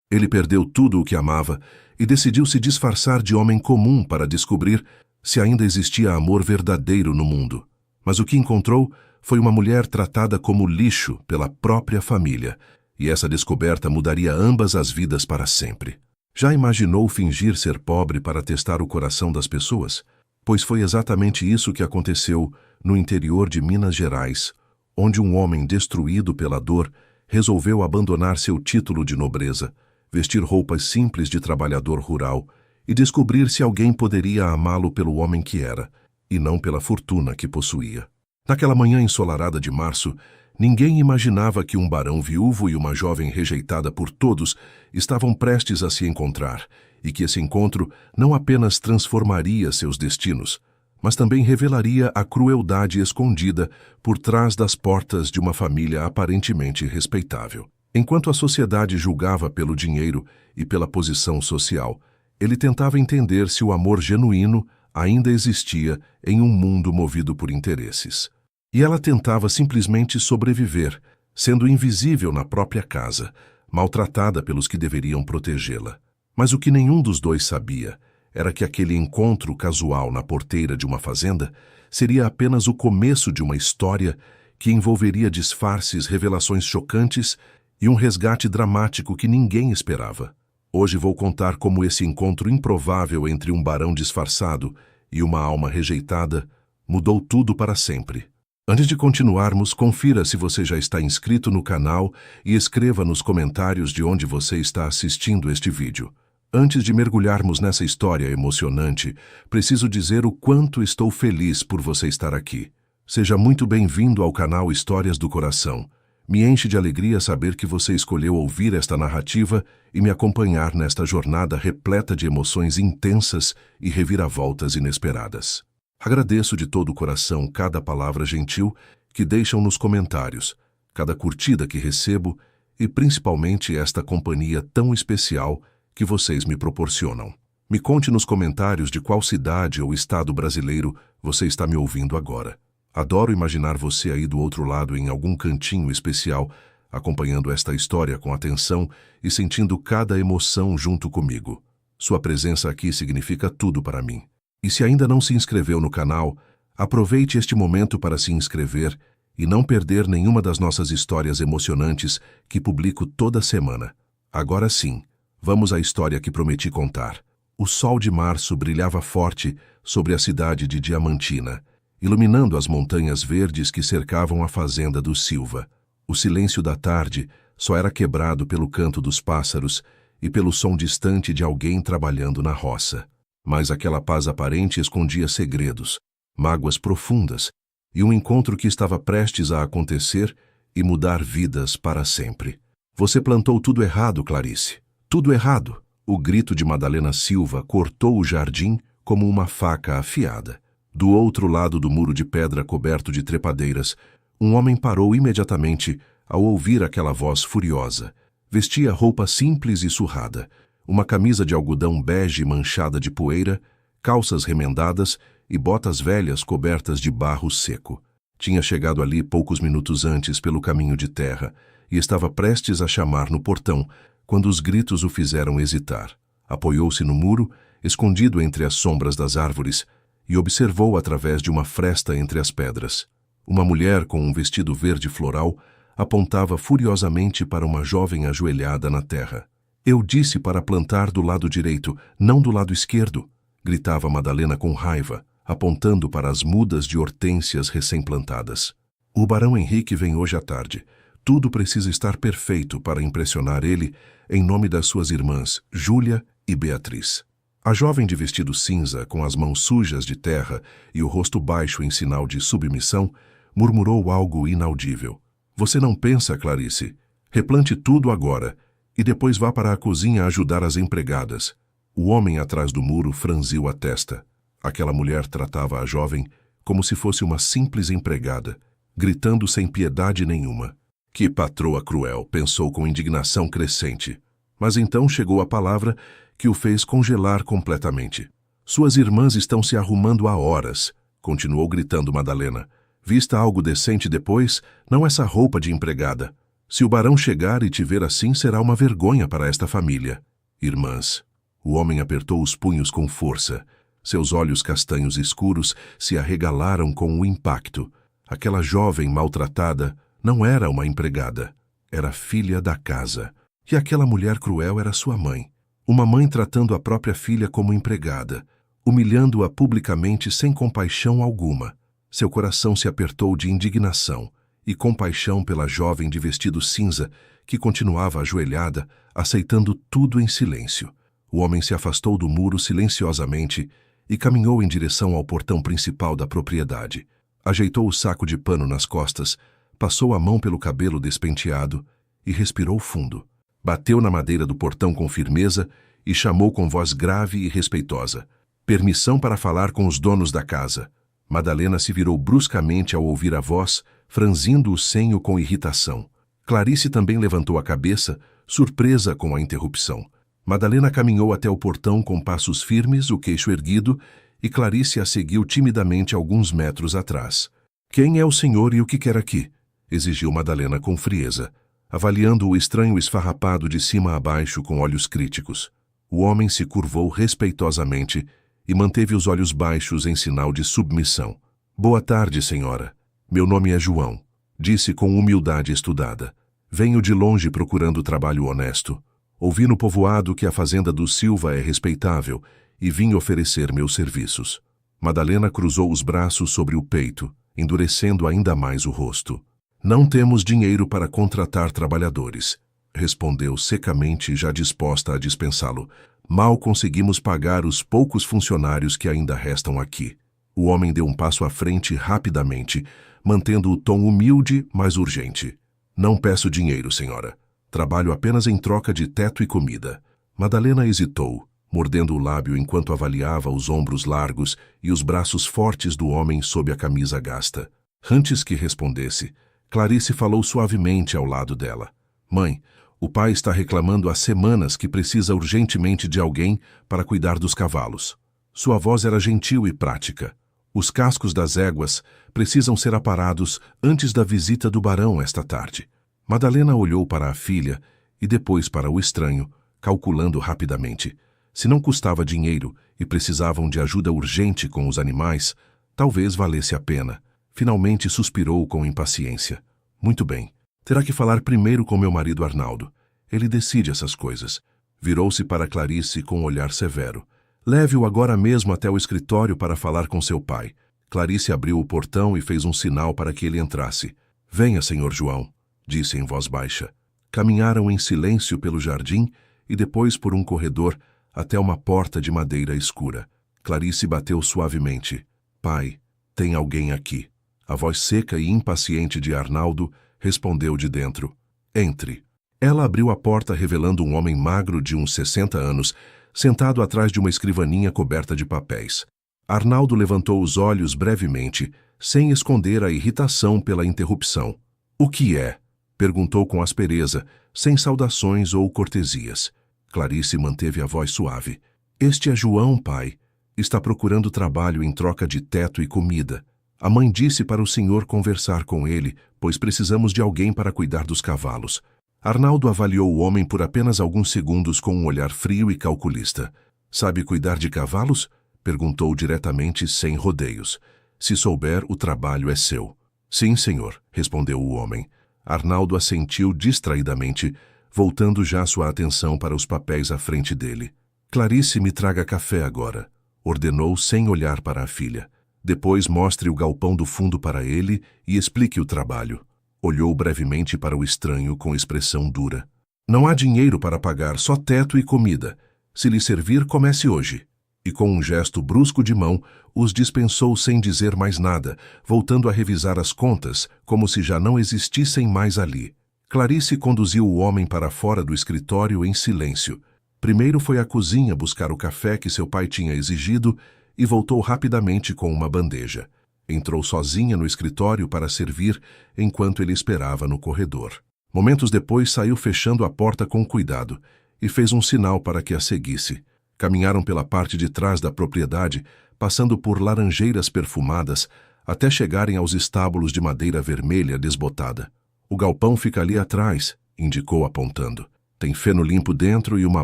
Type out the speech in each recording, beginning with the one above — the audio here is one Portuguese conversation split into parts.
Ele perdeu tudo o que amava e decidiu se disfarçar de homem comum para descobrir se ainda existia amor verdadeiro no mundo. Mas o que encontrou foi uma mulher tratada como lixo pela própria família, e essa descoberta mudaria ambas as vidas para sempre. Já imaginou fingir ser pobre para testar o coração das pessoas? Pois foi exatamente isso que aconteceu no interior de Minas Gerais, onde um homem destruído pela dor resolveu abandonar seu título de nobreza, vestir roupas simples de trabalhador rural e descobrir se alguém poderia amá-lo pelo homem que era, e não pela fortuna que possuía. Naquela manhã ensolarada de março, ninguém imaginava que um barão viúvo e uma jovem rejeitada por todos estavam prestes a se encontrar, e que esse encontro não apenas transformaria seus destinos, mas também revelaria a crueldade escondida por trás das portas de uma família aparentemente respeitável. Enquanto a sociedade julgava pelo dinheiro e pela posição social, ele tentava entender se o amor genuíno ainda existia em um mundo movido por interesses. E ela tentava simplesmente sobreviver, sendo invisível na própria casa, maltratada pelos que deveriam protegê-la. Mas o que nenhum dos dois sabia era que aquele encontro casual na porteira de uma fazenda seria apenas o começo de uma história que envolveria disfarces, revelações chocantes e um resgate dramático que ninguém esperava. Hoje vou contar como esse encontro improvável entre um barão disfarçado e uma alma rejeitada mudou tudo para sempre. Antes de continuarmos, confira se você já está inscrito no canal e escreva nos comentários de onde você está assistindo este vídeo. Antes de mergulharmos nessa história emocionante, preciso dizer o quanto estou feliz por você estar aqui. Seja muito bem-vindo ao canal Histórias do Coração. Me enche de alegria saber que você escolheu ouvir esta narrativa e me acompanhar nesta jornada repleta de emoções intensas e reviravoltas inesperadas. Agradeço de todo o coração cada palavra gentil que deixam nos comentários, cada curtida que recebo e principalmente esta companhia tão especial que vocês me proporcionam. Me conte nos comentários de qual cidade ou estado brasileiro você está me ouvindo agora. Adoro imaginar você aí do outro lado em algum cantinho especial, acompanhando esta história com atenção e sentindo cada emoção junto comigo. Sua presença aqui significa tudo para mim. E se ainda não se inscreveu no canal, aproveite este momento para se inscrever e não perder nenhuma das nossas histórias emocionantes que publico toda semana. Agora sim, vamos à história que prometi contar. O sol de março brilhava forte sobre a cidade de Diamantina, iluminando as montanhas verdes que cercavam a fazenda do Silva. O silêncio da tarde só era quebrado pelo canto dos pássaros e pelo som distante de alguém trabalhando na roça. Mas aquela paz aparente escondia segredos, mágoas profundas e um encontro que estava prestes a acontecer e mudar vidas para sempre. Você plantou tudo errado, Clarice. Tudo errado. O grito de Madalena Silva cortou o jardim como uma faca afiada. Do outro lado do muro de pedra coberto de trepadeiras, um homem parou imediatamente ao ouvir aquela voz furiosa. Vestia roupa simples e surrada, uma camisa de algodão bege manchada de poeira, calças remendadas e botas velhas cobertas de barro seco. Tinha chegado ali poucos minutos antes pelo caminho de terra e estava prestes a chamar no portão, quando os gritos o fizeram hesitar. Apoiou-se no muro, escondido entre as sombras das árvores, e observou através de uma fresta entre as pedras. Uma mulher com um vestido verde floral apontava furiosamente para uma jovem ajoelhada na terra. Eu disse para plantar do lado direito, não do lado esquerdo, gritava Madalena com raiva, apontando para as mudas de hortênsias recém-plantadas. O barão Henrique vem hoje à tarde. Tudo precisa estar perfeito para impressionar ele em nome das suas irmãs, Júlia e Beatriz. A jovem de vestido cinza, com as mãos sujas de terra e o rosto baixo em sinal de submissão, murmurou algo inaudível. Você não pensa, Clarice? Replante tudo agora e depois vá para a cozinha ajudar as empregadas. O homem atrás do muro franziu a testa. Aquela mulher tratava a jovem como se fosse uma simples empregada, gritando sem piedade nenhuma. Que patroa cruel, pensou com indignação crescente. Mas então chegou a palavra que o fez congelar completamente. Suas irmãs estão se arrumando há horas, continuou gritando Madalena. Vista algo decente depois, não essa roupa de empregada. Se o barão chegar e te ver assim, será uma vergonha para esta família. Irmãs. O homem apertou os punhos com força. Seus olhos castanhos escuros se arregalaram com o impacto. Aquela jovem maltratada não era uma empregada. Era filha da casa. E aquela mulher cruel era sua mãe. Uma mãe tratando a própria filha como empregada, humilhando-a publicamente sem compaixão alguma. Seu coração se apertou de indignação e compaixão pela jovem de vestido cinza que continuava ajoelhada, aceitando tudo em silêncio. O homem se afastou do muro silenciosamente e caminhou em direção ao portão principal da propriedade. Ajeitou o saco de pano nas costas, passou a mão pelo cabelo despenteado e respirou fundo. Bateu na madeira do portão com firmeza e chamou com voz grave e respeitosa: "Permissão para falar com os donos da casa." Madalena se virou bruscamente ao ouvir a voz, franzindo o senho com irritação. Clarice também levantou a cabeça, surpresa com a interrupção. Madalena caminhou até o portão com passos firmes, o queixo erguido, e Clarice a seguiu timidamente alguns metros atrás. "Quem é o senhor e o que quer aqui?" exigiu Madalena com frieza, avaliando o estranho esfarrapado de cima a baixo com olhos críticos. O homem se curvou respeitosamente e manteve os olhos baixos em sinal de submissão. "Boa tarde, senhora. Meu nome é João", disse com humildade estudada. "Venho de longe procurando trabalho honesto. Ouvi no povoado que a fazenda do Silva é respeitável e vim oferecer meus serviços." Madalena cruzou os braços sobre o peito, endurecendo ainda mais o rosto. "Não temos dinheiro para contratar trabalhadores", respondeu secamente, já disposta a dispensá-lo. "Mal conseguimos pagar os poucos funcionários que ainda restam aqui." O homem deu um passo à frente rapidamente, mantendo o tom humilde, mas urgente. "Não peço dinheiro, senhora. Trabalho apenas em troca de teto e comida." Madalena hesitou, mordendo o lábio enquanto avaliava os ombros largos e os braços fortes do homem sob a camisa gasta. Antes que respondesse, Clarice falou suavemente ao lado dela. "Mãe, o pai está reclamando há semanas que precisa urgentemente de alguém para cuidar dos cavalos." Sua voz era gentil e prática. "Os cascos das éguas precisam ser aparados antes da visita do barão esta tarde." Madalena olhou para a filha e depois para o estranho, calculando rapidamente. Se não custava dinheiro e precisavam de ajuda urgente com os animais, talvez valesse a pena. Finalmente suspirou com impaciência. "Muito bem. Terá que falar primeiro com meu marido Arnaldo. Ele decide essas coisas." Virou-se para Clarice com um olhar severo. "Leve-o agora mesmo até o escritório para falar com seu pai." Clarice abriu o portão e fez um sinal para que ele entrasse. "Venha, senhor João", disse em voz baixa. Caminharam em silêncio pelo jardim e depois por um corredor até uma porta de madeira escura. Clarice bateu suavemente. "Pai, tem alguém aqui." A voz seca e impaciente de Arnaldo respondeu de dentro. "Entre." Ela abriu a porta revelando um homem magro de uns 60 anos, sentado atrás de uma escrivaninha coberta de papéis. Arnaldo levantou os olhos brevemente, sem esconder a irritação pela interrupção. "O que é?" perguntou com aspereza, sem saudações ou cortesias. Clarice manteve a voz suave. "Este é João, pai. Está procurando trabalho em troca de teto e comida. A mãe disse para o senhor conversar com ele, pois precisamos de alguém para cuidar dos cavalos." Arnaldo avaliou o homem por apenas alguns segundos com um olhar frio e calculista. "Sabe cuidar de cavalos?" perguntou diretamente, sem rodeios. "Se souber, o trabalho é seu." "Sim, senhor", respondeu o homem. Arnaldo assentiu distraidamente, voltando já sua atenção para os papéis à frente dele. "Clarice, me traga café agora", ordenou sem olhar para a filha. "Depois mostre o galpão do fundo para ele e explique o trabalho." Olhou brevemente para o estranho com expressão dura. "Não há dinheiro para pagar, só teto e comida. Se lhe servir, comece hoje." E com um gesto brusco de mão, os dispensou sem dizer mais nada, voltando a revisar as contas, como se já não existissem mais ali. Clarice conduziu o homem para fora do escritório em silêncio. Primeiro foi à cozinha buscar o café que seu pai tinha exigido e voltou rapidamente com uma bandeja. Entrou sozinha no escritório para servir enquanto ele esperava no corredor. Momentos depois saiu fechando a porta com cuidado e fez um sinal para que a seguisse. Caminharam pela parte de trás da propriedade, passando por laranjeiras perfumadas, até chegarem aos estábulos de madeira vermelha desbotada. O galpão fica ali atrás, indicou apontando. Tem feno limpo dentro e uma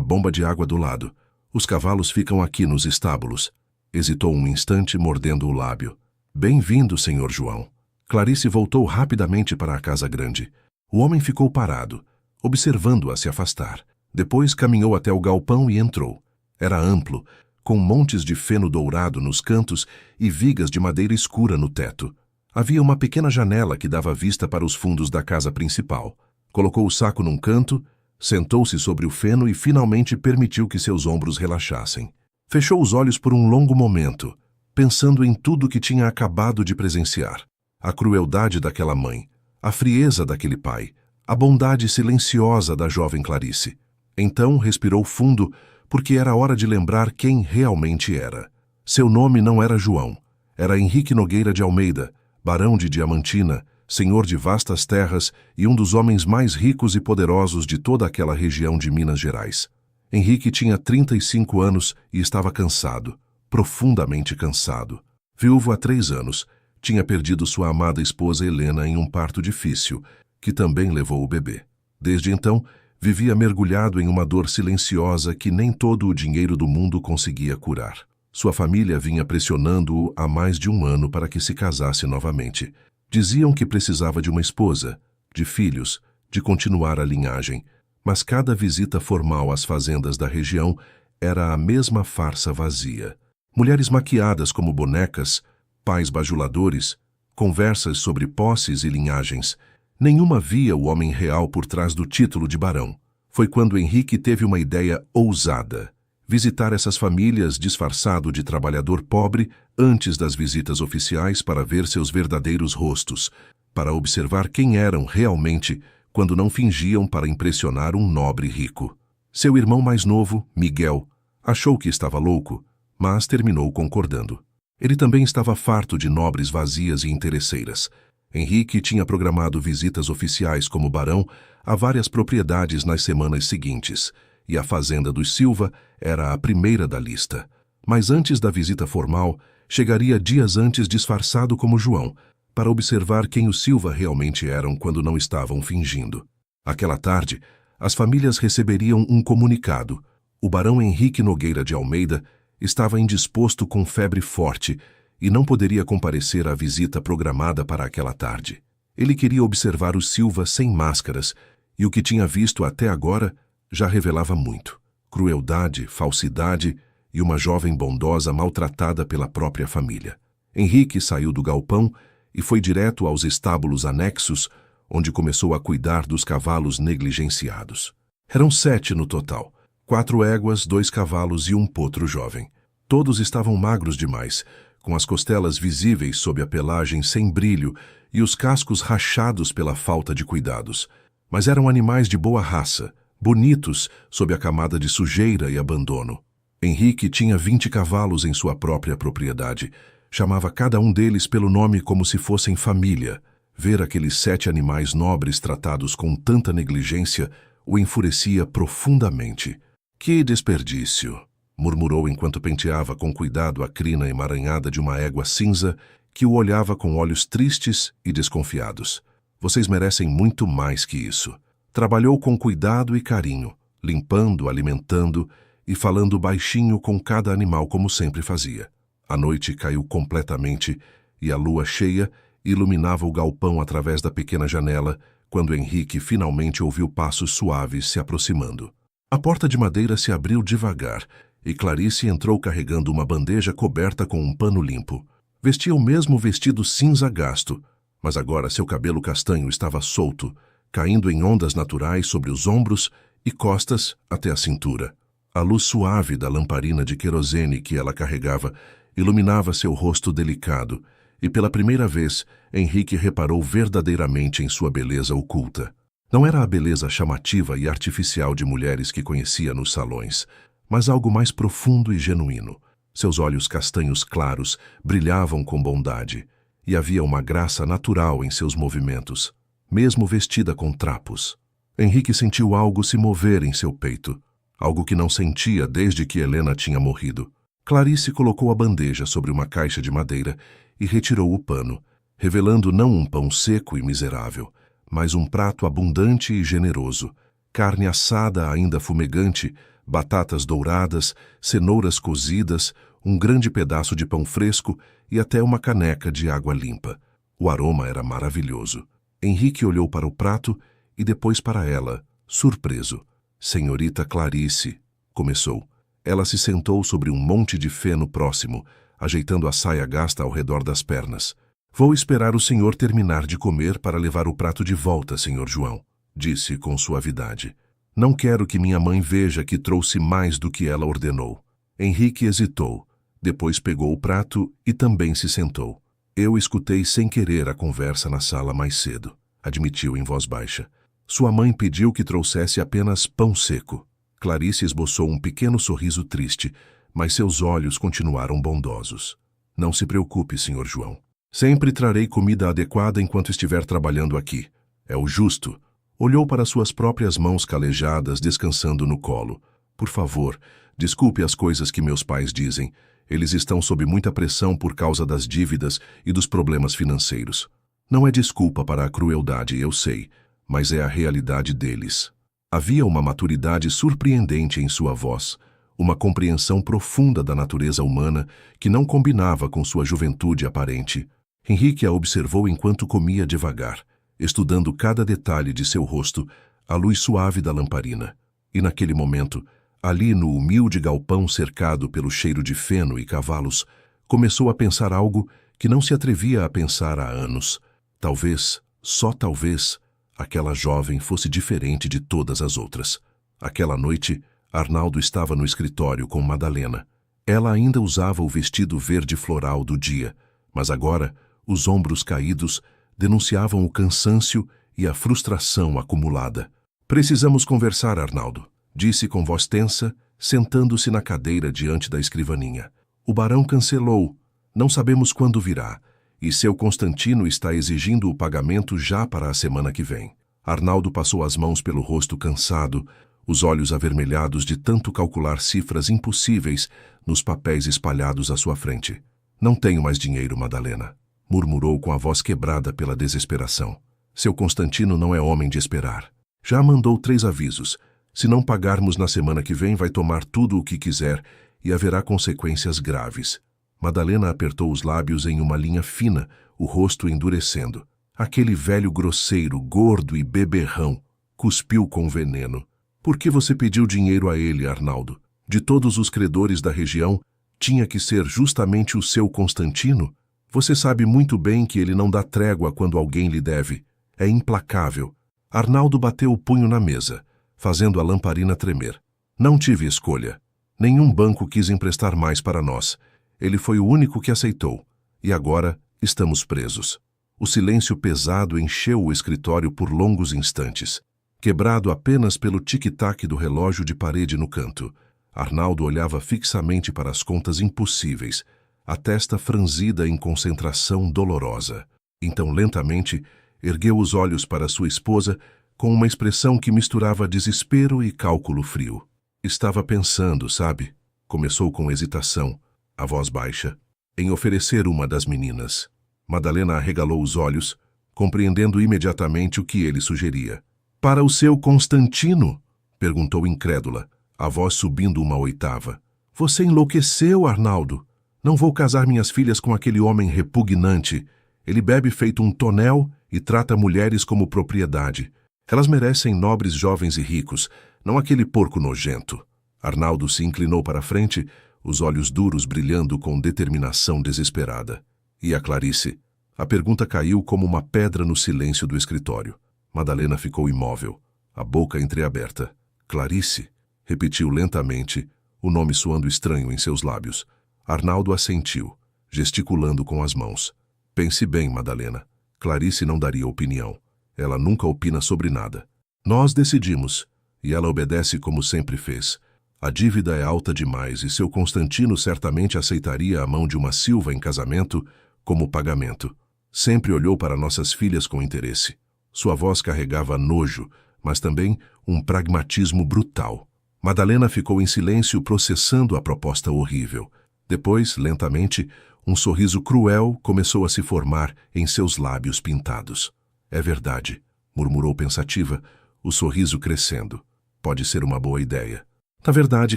bomba de água do lado. Os cavalos ficam aqui nos estábulos. Hesitou um instante, mordendo o lábio. Bem-vindo, Sr. João. Clarice voltou rapidamente para a casa grande. O homem ficou parado, observando-a se afastar. Depois caminhou até o galpão e entrou. Era amplo, com montes de feno dourado nos cantos e vigas de madeira escura no teto. Havia uma pequena janela que dava vista para os fundos da casa principal. Colocou o saco num canto, sentou-se sobre o feno e finalmente permitiu que seus ombros relaxassem. Fechou os olhos por um longo momento, pensando em tudo que tinha acabado de presenciar. A crueldade daquela mãe, a frieza daquele pai, a bondade silenciosa da jovem Clarice. Então respirou fundo, porque era hora de lembrar quem realmente era. Seu nome não era João, era Henrique Nogueira de Almeida, barão de Diamantina, senhor de vastas terras e um dos homens mais ricos e poderosos de toda aquela região de Minas Gerais. Henrique tinha 35 anos e estava cansado, profundamente cansado. Viúvo há 3 anos, tinha perdido sua amada esposa Helena em um parto difícil, que também levou o bebê. Desde então, vivia mergulhado em uma dor silenciosa que nem todo o dinheiro do mundo conseguia curar. Sua família vinha pressionando-o há mais de 1 ano para que se casasse novamente. Diziam que precisava de uma esposa, de filhos, de continuar a linhagem, mas cada visita formal às fazendas da região era a mesma farsa vazia. Mulheres maquiadas como bonecas, pais bajuladores, conversas sobre posses e linhagens. Nenhuma via o homem real por trás do título de barão. Foi quando Henrique teve uma ideia ousada: visitar essas famílias disfarçado de trabalhador pobre antes das visitas oficiais para ver seus verdadeiros rostos, para observar quem eram realmente quando não fingiam para impressionar um nobre rico. Seu irmão mais novo, Miguel, achou que estava louco, mas terminou concordando. Ele também estava farto de nobres vazias e interesseiras. Henrique tinha programado visitas oficiais como barão a várias propriedades nas semanas seguintes, e a fazenda dos Silva era a primeira da lista. Mas antes da visita formal, chegaria dias antes disfarçado como João, para observar quem os Silva realmente eram quando não estavam fingindo. Aquela tarde, as famílias receberiam um comunicado. O barão Henrique Nogueira de Almeida estava indisposto com febre forte e não poderia comparecer à visita programada para aquela tarde. Ele queria observar os Silva sem máscaras, e o que tinha visto até agora já revelava muito: crueldade, falsidade e uma jovem bondosa maltratada pela própria família. Henrique saiu do galpão e foi direto aos estábulos anexos, onde começou a cuidar dos cavalos negligenciados. Eram 7 no total: 4 éguas, 2 cavalos e um potro jovem. Todos estavam magros demais, com as costelas visíveis sob a pelagem sem brilho e os cascos rachados pela falta de cuidados. Mas eram animais de boa raça, bonitos sob a camada de sujeira e abandono. Henrique tinha 20 cavalos em sua própria propriedade. Chamava cada um deles pelo nome como se fossem família. Ver aqueles 7 animais nobres tratados com tanta negligência o enfurecia profundamente. Que desperdício! Murmurou enquanto penteava com cuidado a crina emaranhada de uma égua cinza que o olhava com olhos tristes e desconfiados. Vocês merecem muito mais que isso. Trabalhou com cuidado e carinho, limpando, alimentando e falando baixinho com cada animal como sempre fazia. A noite caiu completamente e a lua cheia iluminava o galpão através da pequena janela quando Henrique finalmente ouviu passos suaves se aproximando. A porta de madeira se abriu devagar e Clarice entrou carregando uma bandeja coberta com um pano limpo. Vestia o mesmo vestido cinza gasto, mas agora seu cabelo castanho estava solto, caindo em ondas naturais sobre os ombros e costas até a cintura. A luz suave da lamparina de querosene que ela carregava iluminava seu rosto delicado, e pela primeira vez Henrique reparou verdadeiramente em sua beleza oculta. Não era a beleza chamativa e artificial de mulheres que conhecia nos salões, mas algo mais profundo e genuíno. Seus olhos castanhos claros brilhavam com bondade, e havia uma graça natural em seus movimentos, mesmo vestida com trapos. Henrique sentiu algo se mover em seu peito, algo que não sentia desde que Helena tinha morrido. Clarice colocou a bandeja sobre uma caixa de madeira e retirou o pano, revelando não um pão seco e miserável, mas um prato abundante e generoso. Carne assada ainda fumegante, batatas douradas, cenouras cozidas, um grande pedaço de pão fresco e até uma caneca de água limpa. O aroma era maravilhoso. Henrique olhou para o prato e depois para ela, surpreso. Senhorita Clarice, começou. Ela se sentou sobre um monte de feno próximo, ajeitando a saia gasta ao redor das pernas. Vou esperar o senhor terminar de comer para levar o prato de volta, senhor João, disse com suavidade. Não quero que minha mãe veja que trouxe mais do que ela ordenou. Henrique hesitou. Depois pegou o prato e também se sentou. Eu escutei sem querer a conversa na sala mais cedo, admitiu em voz baixa. Sua mãe pediu que trouxesse apenas pão seco. Clarice esboçou um pequeno sorriso triste, mas seus olhos continuaram bondosos. Não se preocupe, senhor João. Sempre trarei comida adequada enquanto estiver trabalhando aqui. É o justo. Olhou para suas próprias mãos calejadas descansando no colo. Por favor, desculpe as coisas que meus pais dizem. Eles estão sob muita pressão por causa das dívidas e dos problemas financeiros. Não é desculpa para a crueldade, eu sei, mas é a realidade deles. Havia uma maturidade surpreendente em sua voz, uma compreensão profunda da natureza humana que não combinava com sua juventude aparente. Henrique a observou enquanto comia devagar, estudando cada detalhe de seu rosto à luz suave da lamparina. E naquele momento, ali no humilde galpão cercado pelo cheiro de feno e cavalos, começou a pensar algo que não se atrevia a pensar há anos. Talvez, só talvez, aquela jovem fosse diferente de todas as outras. Aquela noite, Arnaldo estava no escritório com Madalena. Ela ainda usava o vestido verde floral do dia, mas agora, os ombros caídos denunciavam o cansaço e a frustração acumulada. Precisamos conversar, Arnaldo, disse com voz tensa, sentando-se na cadeira diante da escrivaninha. O barão cancelou. Não sabemos quando virá. E seu Constantino está exigindo o pagamento já para a semana que vem. Arnaldo passou as mãos pelo rosto cansado, os olhos avermelhados de tanto calcular cifras impossíveis nos papéis espalhados à sua frente. Não tenho mais dinheiro, Madalena, murmurou com a voz quebrada pela desesperação. Seu Constantino não é homem de esperar. Já mandou 3 avisos. Se não pagarmos na semana que vem, vai tomar tudo o que quiser e haverá consequências graves. Madalena apertou os lábios em uma linha fina, o rosto endurecendo. Aquele velho grosseiro, gordo e beberrão, cuspiu com veneno. Por que você pediu dinheiro a ele, Arnaldo? De todos os credores da região, tinha que ser justamente o seu Constantino? Você sabe muito bem que ele não dá trégua quando alguém lhe deve. É implacável. Arnaldo bateu o punho na mesa, fazendo a lamparina tremer. Não tive escolha. Nenhum banco quis emprestar mais para nós. Ele foi o único que aceitou. E agora estamos presos. O silêncio pesado encheu o escritório por longos instantes, quebrado apenas pelo tic-tac do relógio de parede no canto. Arnaldo olhava fixamente para as contas impossíveis, a testa franzida em concentração dolorosa. Então, lentamente, ergueu os olhos para sua esposa com uma expressão que misturava desespero e cálculo frio. Estava pensando, sabe? Começou com hesitação, a voz baixa, em oferecer uma das meninas. Madalena arregalou os olhos, compreendendo imediatamente o que ele sugeria. Para o seu Constantino? Perguntou incrédula, a voz subindo uma oitava. Você enlouqueceu, Arnaldo. Não vou casar minhas filhas com aquele homem repugnante. Ele bebe feito um tonel e trata mulheres como propriedade. Elas merecem nobres jovens e ricos, não aquele porco nojento. Arnaldo se inclinou para a frente, os olhos duros brilhando com determinação desesperada. E a Clarice? A pergunta caiu como uma pedra no silêncio do escritório. Madalena ficou imóvel, a boca entreaberta. Clarice? Repetiu lentamente, o nome soando estranho em seus lábios. Arnaldo assentiu, gesticulando com as mãos. Pense bem, Madalena. Clarice não daria opinião. Ela nunca opina sobre nada. Nós decidimos, e ela obedece como sempre fez. A dívida é alta demais e seu Constantino certamente aceitaria a mão de uma Silva em casamento como pagamento. Sempre olhou para nossas filhas com interesse. Sua voz carregava nojo, mas também um pragmatismo brutal. Madalena ficou em silêncio processando a proposta horrível. Depois, lentamente, um sorriso cruel começou a se formar em seus lábios pintados. É verdade, murmurou pensativa, o sorriso crescendo. Pode ser uma boa ideia. Na verdade,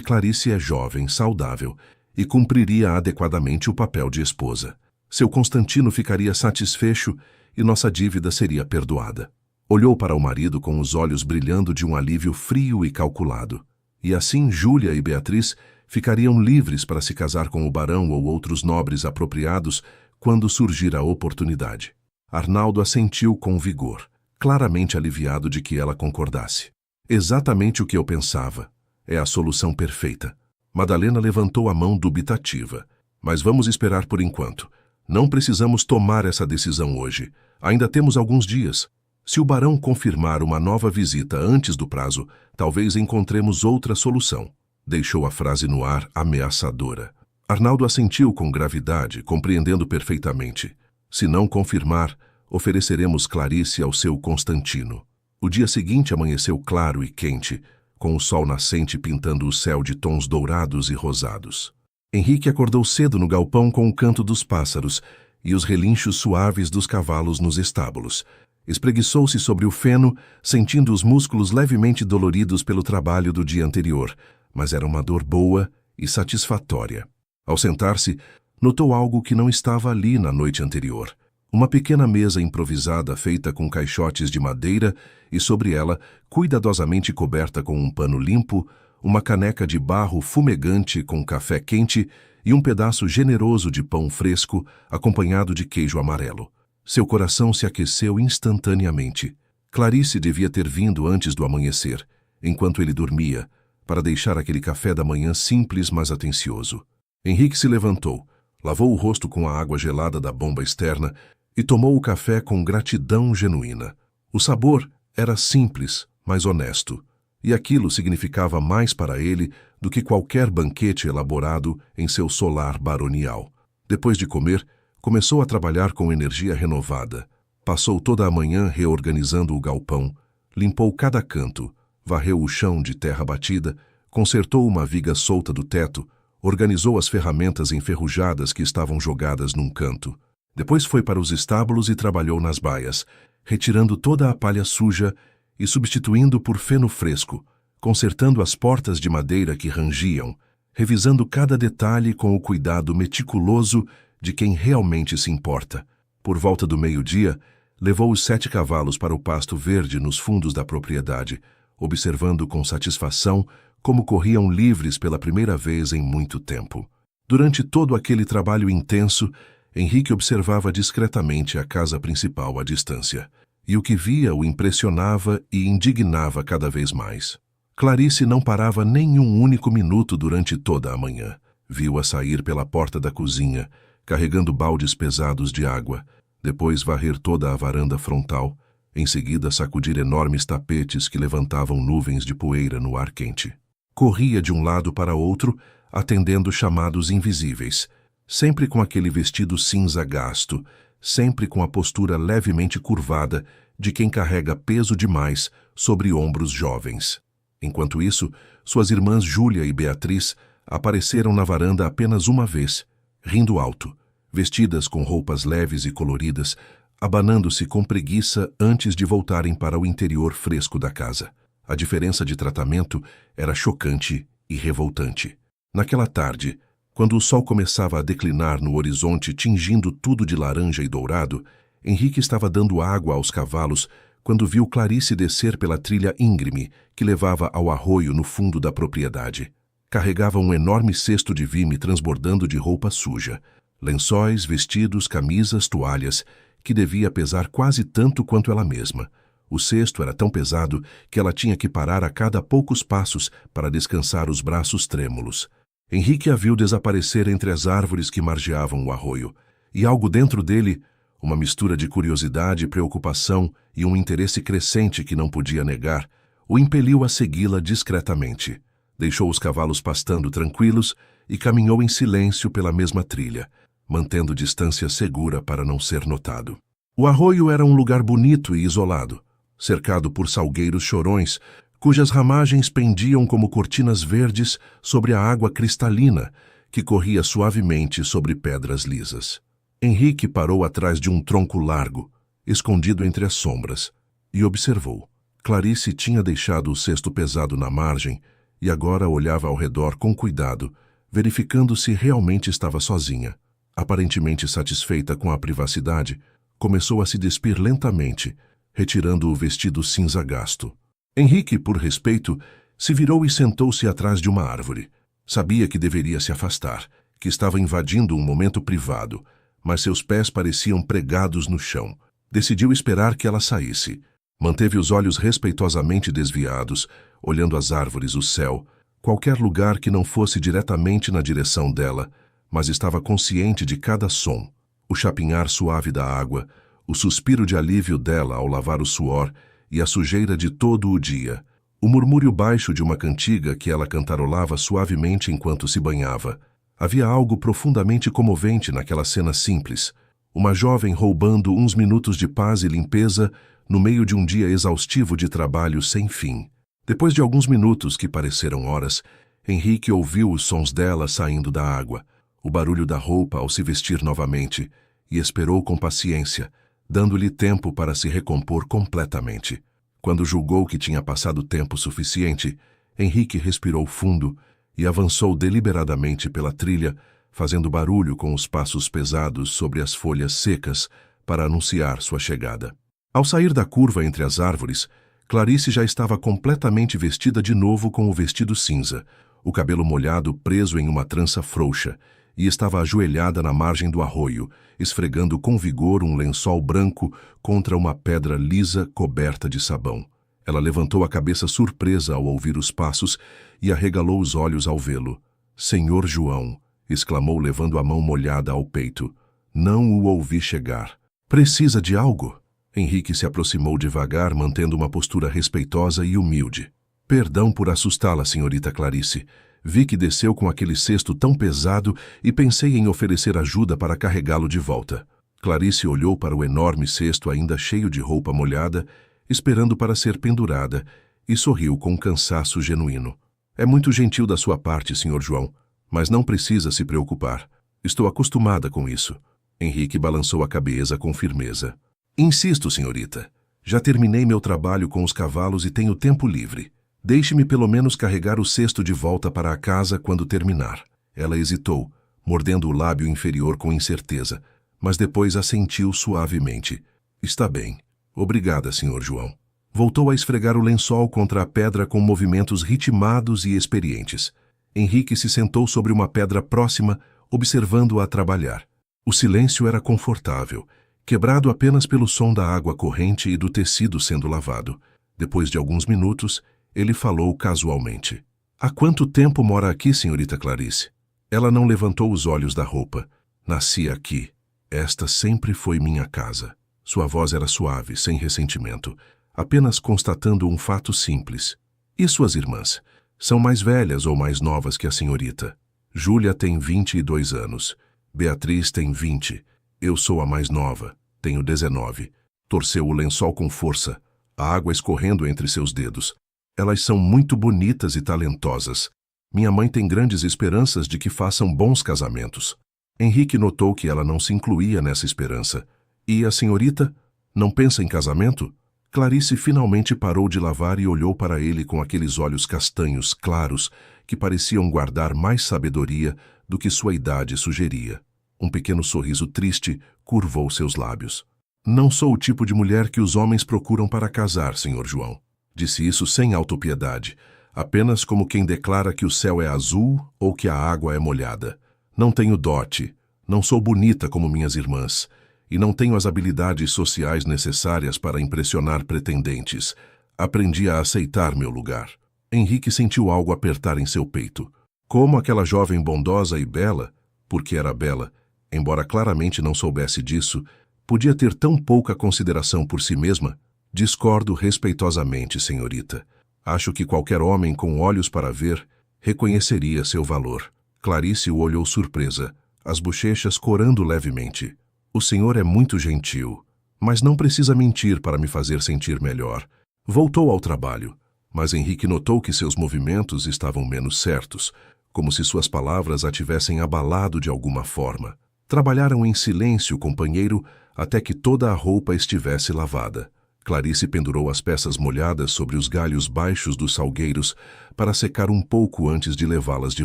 Clarice é jovem, saudável e cumpriria adequadamente o papel de esposa. Seu Constantino ficaria satisfecho e nossa dívida seria perdoada. Olhou para o marido com os olhos brilhando de um alívio frio e calculado. E assim Júlia e Beatriz ficariam livres para se casar com o barão ou outros nobres apropriados quando surgir a oportunidade. Arnaldo assentiu com vigor, claramente aliviado de que ela concordasse. Exatamente o que eu pensava. É a solução perfeita. Madalena levantou a mão dubitativa. Mas vamos esperar por enquanto. Não precisamos tomar essa decisão hoje. Ainda temos alguns dias. Se o barão confirmar uma nova visita antes do prazo, talvez encontremos outra solução. Deixou a frase no ar ameaçadora. Arnaldo assentiu com gravidade, compreendendo perfeitamente. Se não confirmar, ofereceremos Clarice ao seu Constantino. O dia seguinte amanheceu claro e quente, com o sol nascente pintando o céu de tons dourados e rosados. Henrique acordou cedo no galpão com o canto dos pássaros e os relinchos suaves dos cavalos nos estábulos. Espreguiçou-se sobre o feno, sentindo os músculos levemente doloridos pelo trabalho do dia anterior, mas era uma dor boa e satisfatória. Ao sentar-se, notou algo que não estava ali na noite anterior. Uma pequena mesa improvisada feita com caixotes de madeira e sobre ela, cuidadosamente coberta com um pano limpo, uma caneca de barro fumegante com café quente e um pedaço generoso de pão fresco acompanhado de queijo amarelo. Seu coração se aqueceu instantaneamente. Clarice devia ter vindo antes do amanhecer, enquanto ele dormia, para deixar aquele café da manhã simples, mas atencioso. Henrique se levantou, lavou o rosto com a água gelada da bomba externa e tomou o café com gratidão genuína. O sabor era simples, mas honesto, e aquilo significava mais para ele do que qualquer banquete elaborado em seu solar baronial. Depois de comer, começou a trabalhar com energia renovada. Passou toda a manhã reorganizando o galpão, limpou cada canto, varreu o chão de terra batida, consertou uma viga solta do teto, organizou as ferramentas enferrujadas que estavam jogadas num canto. Depois foi para os estábulos e trabalhou nas baias, retirando toda a palha suja e substituindo por feno fresco, consertando as portas de madeira que rangiam, revisando cada detalhe com o cuidado meticuloso de quem realmente se importa. Por volta do meio-dia, levou os 7 cavalos para o pasto verde nos fundos da propriedade, observando com satisfação como corriam livres pela primeira vez em muito tempo. Durante todo aquele trabalho intenso, Henrique observava discretamente a casa principal à distância, e o que via o impressionava e indignava cada vez mais. Clarice não parava nem um único minuto durante toda a manhã. Viu-a sair pela porta da cozinha, carregando baldes pesados de água, depois varrer toda a varanda frontal, em seguida sacudir enormes tapetes que levantavam nuvens de poeira no ar quente. Corria de um lado para outro, atendendo chamados invisíveis, sempre com aquele vestido cinza gasto, sempre com a postura levemente curvada de quem carrega peso demais sobre ombros jovens. Enquanto isso, suas irmãs Júlia e Beatriz apareceram na varanda apenas uma vez, rindo alto, vestidas com roupas leves e coloridas, abanando-se com preguiça antes de voltarem para o interior fresco da casa. A diferença de tratamento era chocante e revoltante. Naquela tarde, quando o sol começava a declinar no horizonte, tingindo tudo de laranja e dourado, Henrique estava dando água aos cavalos quando viu Clarice descer pela trilha íngreme que levava ao arroio no fundo da propriedade. Carregava um enorme cesto de vime transbordando de roupa suja, lençóis, vestidos, camisas, toalhas, que devia pesar quase tanto quanto ela mesma. O cesto era tão pesado que ela tinha que parar a cada poucos passos para descansar os braços trêmulos. Henrique a viu desaparecer entre as árvores que margeavam o arroio, e algo dentro dele, uma mistura de curiosidade, preocupação e um interesse crescente que não podia negar, o impeliu a segui-la discretamente. Deixou os cavalos pastando tranquilos e caminhou em silêncio pela mesma trilha, mantendo distância segura para não ser notado. O arroio era um lugar bonito e isolado, cercado por salgueiros chorões, cujas ramagens pendiam como cortinas verdes sobre a água cristalina que corria suavemente sobre pedras lisas. Henrique parou atrás de um tronco largo, escondido entre as sombras. e observou. Clarice tinha deixado o cesto pesado na margem e agora olhava ao redor com cuidado, verificando se realmente estava sozinha. Aparentemente satisfeita com a privacidade, começou a se despir lentamente, retirando o vestido cinza gasto. Henrique, por respeito, se virou e sentou-se atrás de uma árvore. Sabia que deveria se afastar, que estava invadindo um momento privado, mas seus pés pareciam pregados no chão. Decidiu esperar que ela saísse. Manteve os olhos respeitosamente desviados, olhando as árvores, o céu, qualquer lugar que não fosse diretamente na direção dela, mas estava consciente de cada som, o chapinhar suave da água, o suspiro de alívio dela ao lavar o suor e a sujeira de todo o dia, o murmúrio baixo de uma cantiga que ela cantarolava suavemente enquanto se banhava. Havia algo profundamente comovente naquela cena simples, uma jovem roubando uns minutos de paz e limpeza no meio de um dia exaustivo de trabalho sem fim. Depois de alguns minutos que pareceram horas, Henrique ouviu os sons dela saindo da água, o barulho da roupa ao se vestir novamente, e esperou com paciência, dando-lhe tempo para se recompor completamente. Quando julgou que tinha passado tempo suficiente, Henrique respirou fundo e avançou deliberadamente pela trilha, fazendo barulho com os passos pesados sobre as folhas secas para anunciar sua chegada. Ao sair da curva entre as árvores, Clarice já estava completamente vestida de novo com o vestido cinza, o cabelo molhado preso em uma trança frouxa, e estava ajoelhada na margem do arroio, esfregando com vigor um lençol branco contra uma pedra lisa coberta de sabão. Ela levantou a cabeça surpresa ao ouvir os passos e arregalou os olhos ao vê-lo. "Senhor João", exclamou levando a mão molhada ao peito. "Não o ouvi chegar. Precisa de algo?" Henrique se aproximou devagar, mantendo uma postura respeitosa e humilde. "Perdão por assustá-la, senhorita Clarice. Vi que desceu com aquele cesto tão pesado e pensei em oferecer ajuda para carregá-lo de volta." Clarice olhou para o enorme cesto ainda cheio de roupa molhada, esperando para ser pendurada, e sorriu com cansaço genuíno. "É muito gentil da sua parte, senhor João, mas não precisa se preocupar. Estou acostumada com isso." Henrique balançou a cabeça com firmeza. "Insisto, senhorita. Já terminei meu trabalho com os cavalos e tenho tempo livre. Deixe-me pelo menos carregar o cesto de volta para a casa quando terminar." Ela hesitou, mordendo o lábio inferior com incerteza, mas depois assentiu suavemente. "Está bem. Obrigada, senhor João." Voltou a esfregar o lençol contra a pedra com movimentos ritmados e experientes. Henrique se sentou sobre uma pedra próxima, observando-a trabalhar. O silêncio era confortável, quebrado apenas pelo som da água corrente e do tecido sendo lavado. Depois de alguns minutos, ele falou casualmente. "Há quanto tempo mora aqui, senhorita Clarice?" Ela não levantou os olhos da roupa. "Nasci aqui. Esta sempre foi minha casa." Sua voz era suave, sem ressentimento, apenas constatando um fato simples. "E suas irmãs? São mais velhas ou mais novas que a senhorita?" "Júlia tem 22 anos. Beatriz tem 20. Eu sou a mais nova. Tenho 19. Torceu o lençol com força, a água escorrendo entre seus dedos. "Elas são muito bonitas e talentosas. Minha mãe tem grandes esperanças de que façam bons casamentos." Henrique notou que ela não se incluía nessa esperança. "E a senhorita? Não pensa em casamento?" Clarice finalmente parou de lavar e olhou para ele com aqueles olhos castanhos claros que pareciam guardar mais sabedoria do que sua idade sugeria. Um pequeno sorriso triste curvou seus lábios. "Não sou o tipo de mulher que os homens procuram para casar, senhor João." Disse isso sem autopiedade, apenas como quem declara que o céu é azul ou que a água é molhada. "Não tenho dote, não sou bonita como minhas irmãs, e não tenho as habilidades sociais necessárias para impressionar pretendentes. Aprendi a aceitar meu lugar." Henrique sentiu algo apertar em seu peito. Como aquela jovem bondosa e bela, porque era bela, embora claramente não soubesse disso, podia ter tão pouca consideração por si mesma? "Discordo respeitosamente, senhorita. Acho que qualquer homem com olhos para ver reconheceria seu valor." Clarice o olhou surpresa, as bochechas corando levemente. "O senhor é muito gentil, mas não precisa mentir para me fazer sentir melhor." Voltou ao trabalho, mas Henrique notou que seus movimentos estavam menos certos, como se suas palavras a tivessem abalado de alguma forma. Trabalharam em silêncio, companheiro, até que toda a roupa estivesse lavada. Clarice pendurou as peças molhadas sobre os galhos baixos dos salgueiros para secar um pouco antes de levá-las de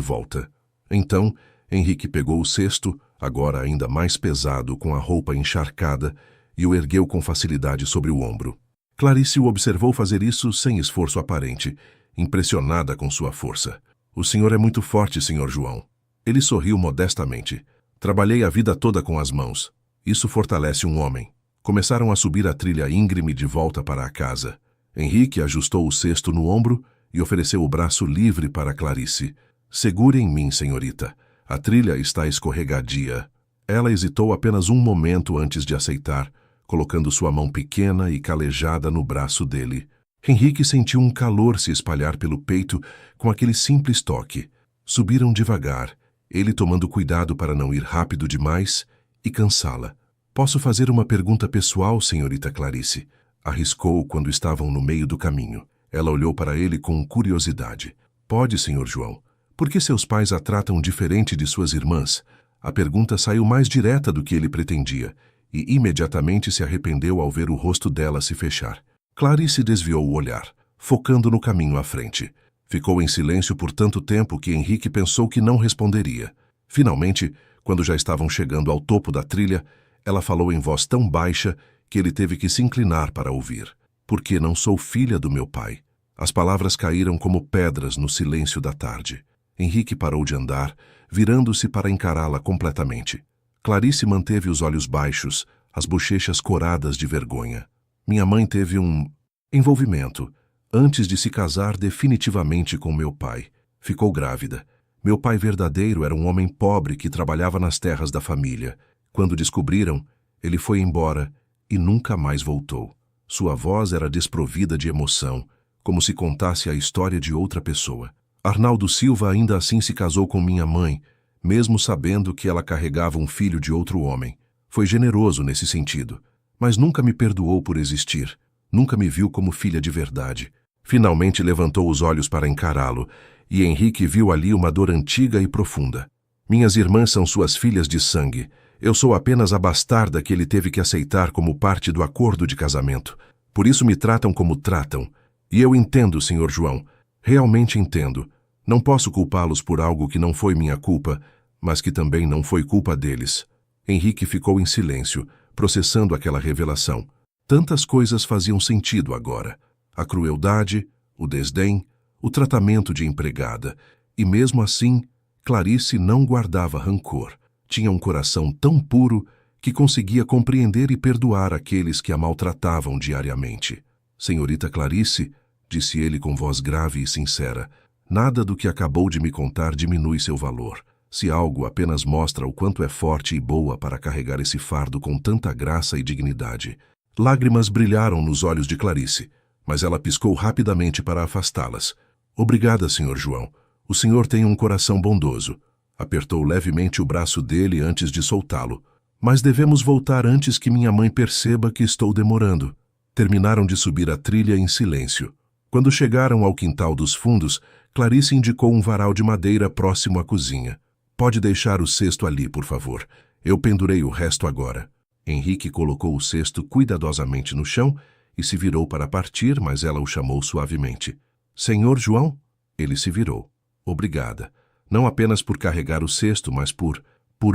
volta. Então, Henrique pegou o cesto, agora ainda mais pesado com a roupa encharcada, e o ergueu com facilidade sobre o ombro. Clarice o observou fazer isso sem esforço aparente, impressionada com sua força. "O senhor é muito forte, senhor João." Ele sorriu modestamente. "Trabalhei a vida toda com as mãos. Isso fortalece um homem." Começaram a subir a trilha íngreme de volta para a casa. Henrique ajustou o cesto no ombro e ofereceu o braço livre para Clarice. "Segure em mim, senhorita. A trilha está escorregadia." Ela hesitou apenas um momento antes de aceitar, colocando sua mão pequena e calejada no braço dele. Henrique sentiu um calor se espalhar pelo peito com aquele simples toque. Subiram devagar, ele tomando cuidado para não ir rápido demais e cansá-la. "Posso fazer uma pergunta pessoal, senhorita Clarice?" Arriscou quando estavam no meio do caminho. Ela olhou para ele com curiosidade. "Pode, senhor João. Por que seus pais a tratam diferente de suas irmãs?" A pergunta saiu mais direta do que ele pretendia, e imediatamente se arrependeu ao ver o rosto dela se fechar. Clarice desviou o olhar, focando no caminho à frente. Ficou em silêncio por tanto tempo que Henrique pensou que não responderia. Finalmente, quando já estavam chegando ao topo da trilha, ela falou em voz tão baixa que ele teve que se inclinar para ouvir. "Porque não sou filha do meu pai." As palavras caíram como pedras no silêncio da tarde. Henrique parou de andar, virando-se para encará-la completamente. Clarice manteve os olhos baixos, as bochechas coradas de vergonha. "Minha mãe teve um envolvimento antes de se casar definitivamente com meu pai. Ficou grávida. Meu pai verdadeiro era um homem pobre que trabalhava nas terras da família. Quando descobriram, ele foi embora e nunca mais voltou. Sua voz era desprovida de emoção, como se contasse a história de outra pessoa. Arnaldo Silva ainda assim se casou com minha mãe, mesmo sabendo que ela carregava um filho de outro homem. Foi generoso nesse sentido, mas nunca me perdoou por existir. Nunca me viu como filha de verdade." Finalmente levantou os olhos para encará-lo, e Henrique viu ali uma dor antiga e profunda. "Minhas irmãs são suas filhas de sangue. Eu sou apenas a bastarda que ele teve que aceitar como parte do acordo de casamento. Por isso me tratam como tratam. E eu entendo, senhor João. Realmente entendo. Não posso culpá-los por algo que não foi minha culpa, mas que também não foi culpa deles." Henrique ficou em silêncio, processando aquela revelação. Tantas coisas faziam sentido agora. A crueldade, o desdém, o tratamento de empregada. E mesmo assim, Clarice não guardava rancor. Tinha um coração tão puro que conseguia compreender e perdoar aqueles que a maltratavam diariamente. "Senhorita Clarice", disse ele com voz grave e sincera, "nada do que acabou de me contar diminui seu valor. Se algo apenas mostra o quanto é forte e boa para carregar esse fardo com tanta graça e dignidade." Lágrimas brilharam nos olhos de Clarice, mas ela piscou rapidamente para afastá-las. "Obrigada, senhor João. O senhor tem um coração bondoso." Apertou levemente o braço dele antes de soltá-lo. "Mas devemos voltar antes que minha mãe perceba que estou demorando." Terminaram de subir a trilha em silêncio. Quando chegaram ao quintal dos fundos, Clarice indicou um varal de madeira próximo à cozinha. "Pode deixar o cesto ali, por favor. Eu pendurei o resto agora." Henrique colocou o cesto cuidadosamente no chão e se virou para partir, mas ela o chamou suavemente. "Senhor João?" Ele se virou. "Obrigada. Não apenas por carregar o cesto, mas por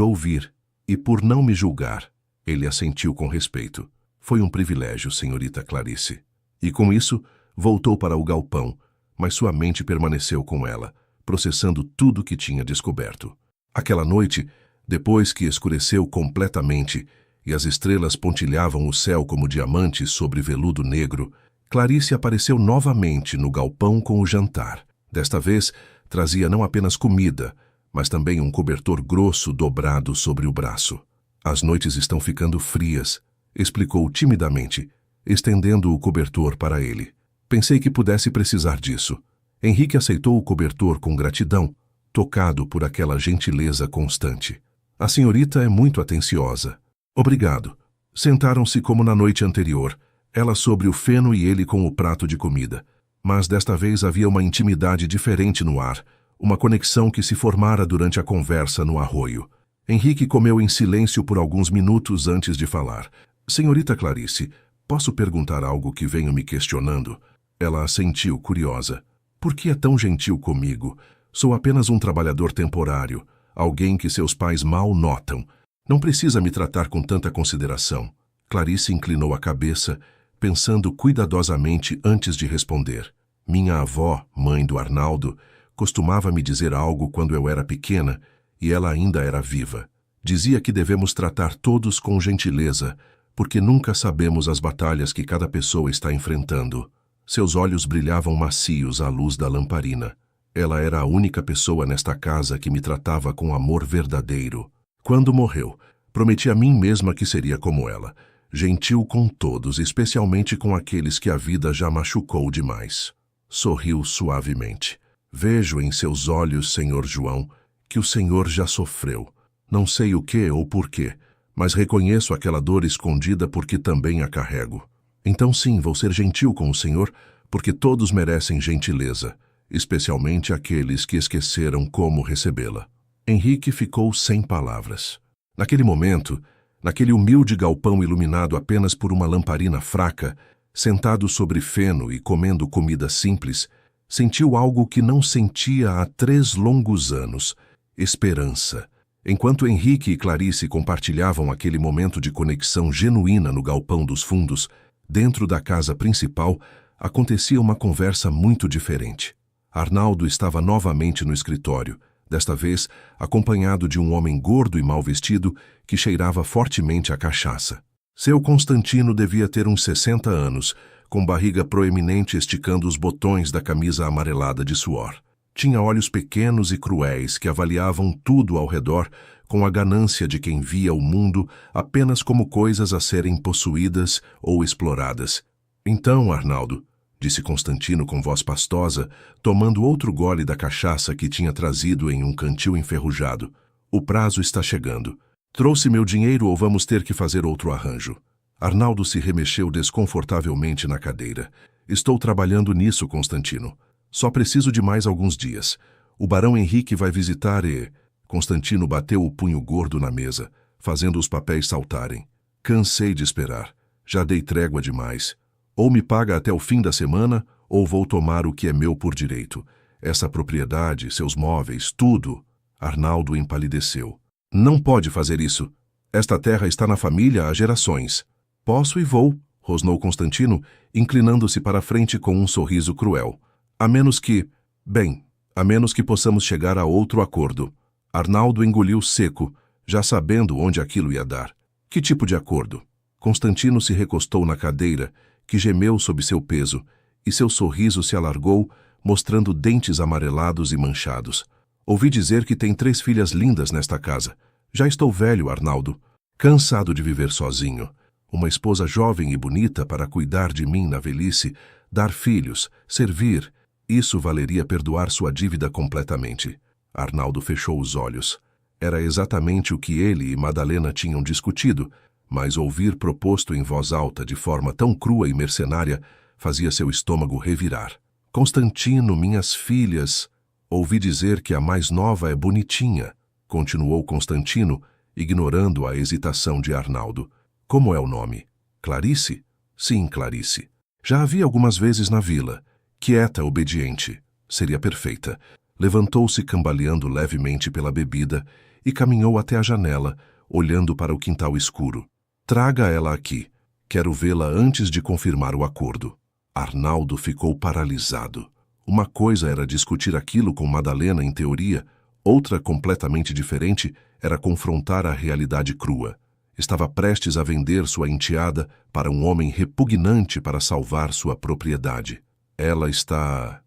ouvir e por não me julgar." Ele assentiu com respeito. "Foi um privilégio, senhorita Clarice." E com isso, voltou para o galpão, mas sua mente permaneceu com ela, processando tudo que tinha descoberto. Aquela noite, depois que escureceu completamente e as estrelas pontilhavam o céu como diamantes sobre veludo negro, Clarice apareceu novamente no galpão com o jantar. Desta vez, trazia não apenas comida, mas também um cobertor grosso dobrado sobre o braço. "As noites estão ficando frias", explicou timidamente, estendendo o cobertor para ele. "Pensei que pudesse precisar disso." Henrique aceitou o cobertor com gratidão, tocado por aquela gentileza constante. "A senhorita é muito atenciosa." "Obrigado." Sentaram-se como na noite anterior, ela sobre o feno e ele com o prato de comida. Mas desta vez havia uma intimidade diferente no ar, uma conexão que se formara durante a conversa no arroio. Henrique comeu em silêncio por alguns minutos antes de falar. "Senhorita Clarice, Posso perguntar algo que venho me questionando? Ela assentiu, curiosa. Por que é tão gentil comigo? Sou apenas um trabalhador temporário, alguém que seus pais mal notam. Não precisa me tratar com tanta consideração. Clarice inclinou a cabeça, pensando cuidadosamente antes de responder. Minha avó, mãe do Arnaldo, costumava me dizer algo quando eu era pequena, e ela ainda era viva. Dizia que devemos tratar todos com gentileza, porque nunca sabemos as batalhas que cada pessoa está enfrentando. Seus olhos brilhavam macios à luz da lamparina. Ela era a única pessoa nesta casa que me tratava com amor verdadeiro. Quando morreu, prometi a mim mesma que seria como ela, gentil com todos, especialmente com aqueles que a vida já machucou demais. Sorriu suavemente. Vejo em seus olhos, Senhor João, que o Senhor já sofreu. Não sei o que ou porquê, mas reconheço aquela dor escondida porque também a carrego. Então sim, vou ser gentil com o Senhor, porque todos merecem gentileza, especialmente aqueles que esqueceram como recebê-la. Henrique ficou sem palavras. Naquele momento, naquele humilde galpão iluminado apenas por uma lamparina fraca, sentado sobre feno e comendo comida simples, sentiu algo que não sentia há 3 longos anos: esperança. Enquanto Henrique e Clarice compartilhavam aquele momento de conexão genuína no galpão dos fundos, dentro da casa principal, acontecia uma conversa muito diferente. Arnaldo estava novamente no escritório, desta vez acompanhado de um homem gordo e mal vestido que cheirava fortemente a cachaça. Seu Constantino devia ter uns 60 anos, com barriga proeminente esticando os botões da camisa amarelada de suor. Tinha olhos pequenos e cruéis que avaliavam tudo ao redor com a ganância de quem via o mundo apenas como coisas a serem possuídas ou exploradas. Então, Arnaldo, disse Constantino com voz pastosa, tomando outro gole da cachaça que tinha trazido em um cantil enferrujado, o prazo está chegando. Trouxe meu dinheiro ou vamos ter que fazer outro arranjo? Arnaldo se remexeu desconfortavelmente na cadeira. Estou trabalhando nisso, Constantino. Só preciso de mais alguns dias. O barão Henrique vai visitar e... Constantino bateu o punho gordo na mesa, fazendo os papéis saltarem. Cansei de esperar. Já dei trégua demais. Ou me paga até o fim da semana, ou vou tomar o que é meu por direito. Essa propriedade, seus móveis, tudo. Arnaldo empalideceu. Não pode fazer isso. Esta terra está na família há gerações. Posso e vou, rosnou Constantino, inclinando-se para a frente com um sorriso cruel. A menos que possamos chegar a outro acordo. Arnaldo engoliu seco, já sabendo onde aquilo ia dar. Que tipo de acordo? Constantino se recostou na cadeira, que gemeu sob seu peso, e seu sorriso se alargou, mostrando dentes amarelados e manchados. Ouvi dizer que tem 3 filhas lindas nesta casa. Já estou velho, Arnaldo, cansado de viver sozinho. Uma esposa jovem e bonita para cuidar de mim na velhice, dar filhos, servir. Isso valeria perdoar sua dívida completamente. Arnaldo fechou os olhos. Era exatamente o que ele e Madalena tinham discutido, mas ouvir proposto em voz alta de forma tão crua e mercenária fazia seu estômago revirar. Constantino, minhas filhas... Ouvi dizer que a mais nova é bonitinha, continuou Constantino, ignorando a hesitação de Arnaldo. Como é o nome? Clarice? Sim, Clarice. Já a vi algumas vezes na vila. Quieta, obediente. Seria perfeita. Levantou-se cambaleando levemente pela bebida e caminhou até a janela, olhando para o quintal escuro. Traga ela aqui. Quero vê-la antes de confirmar o acordo. Arnaldo ficou paralisado. Uma coisa era discutir aquilo com Madalena em teoria, outra completamente diferente era confrontar a realidade crua. Estava prestes a vender sua enteada para um homem repugnante para salvar sua propriedade. Ela está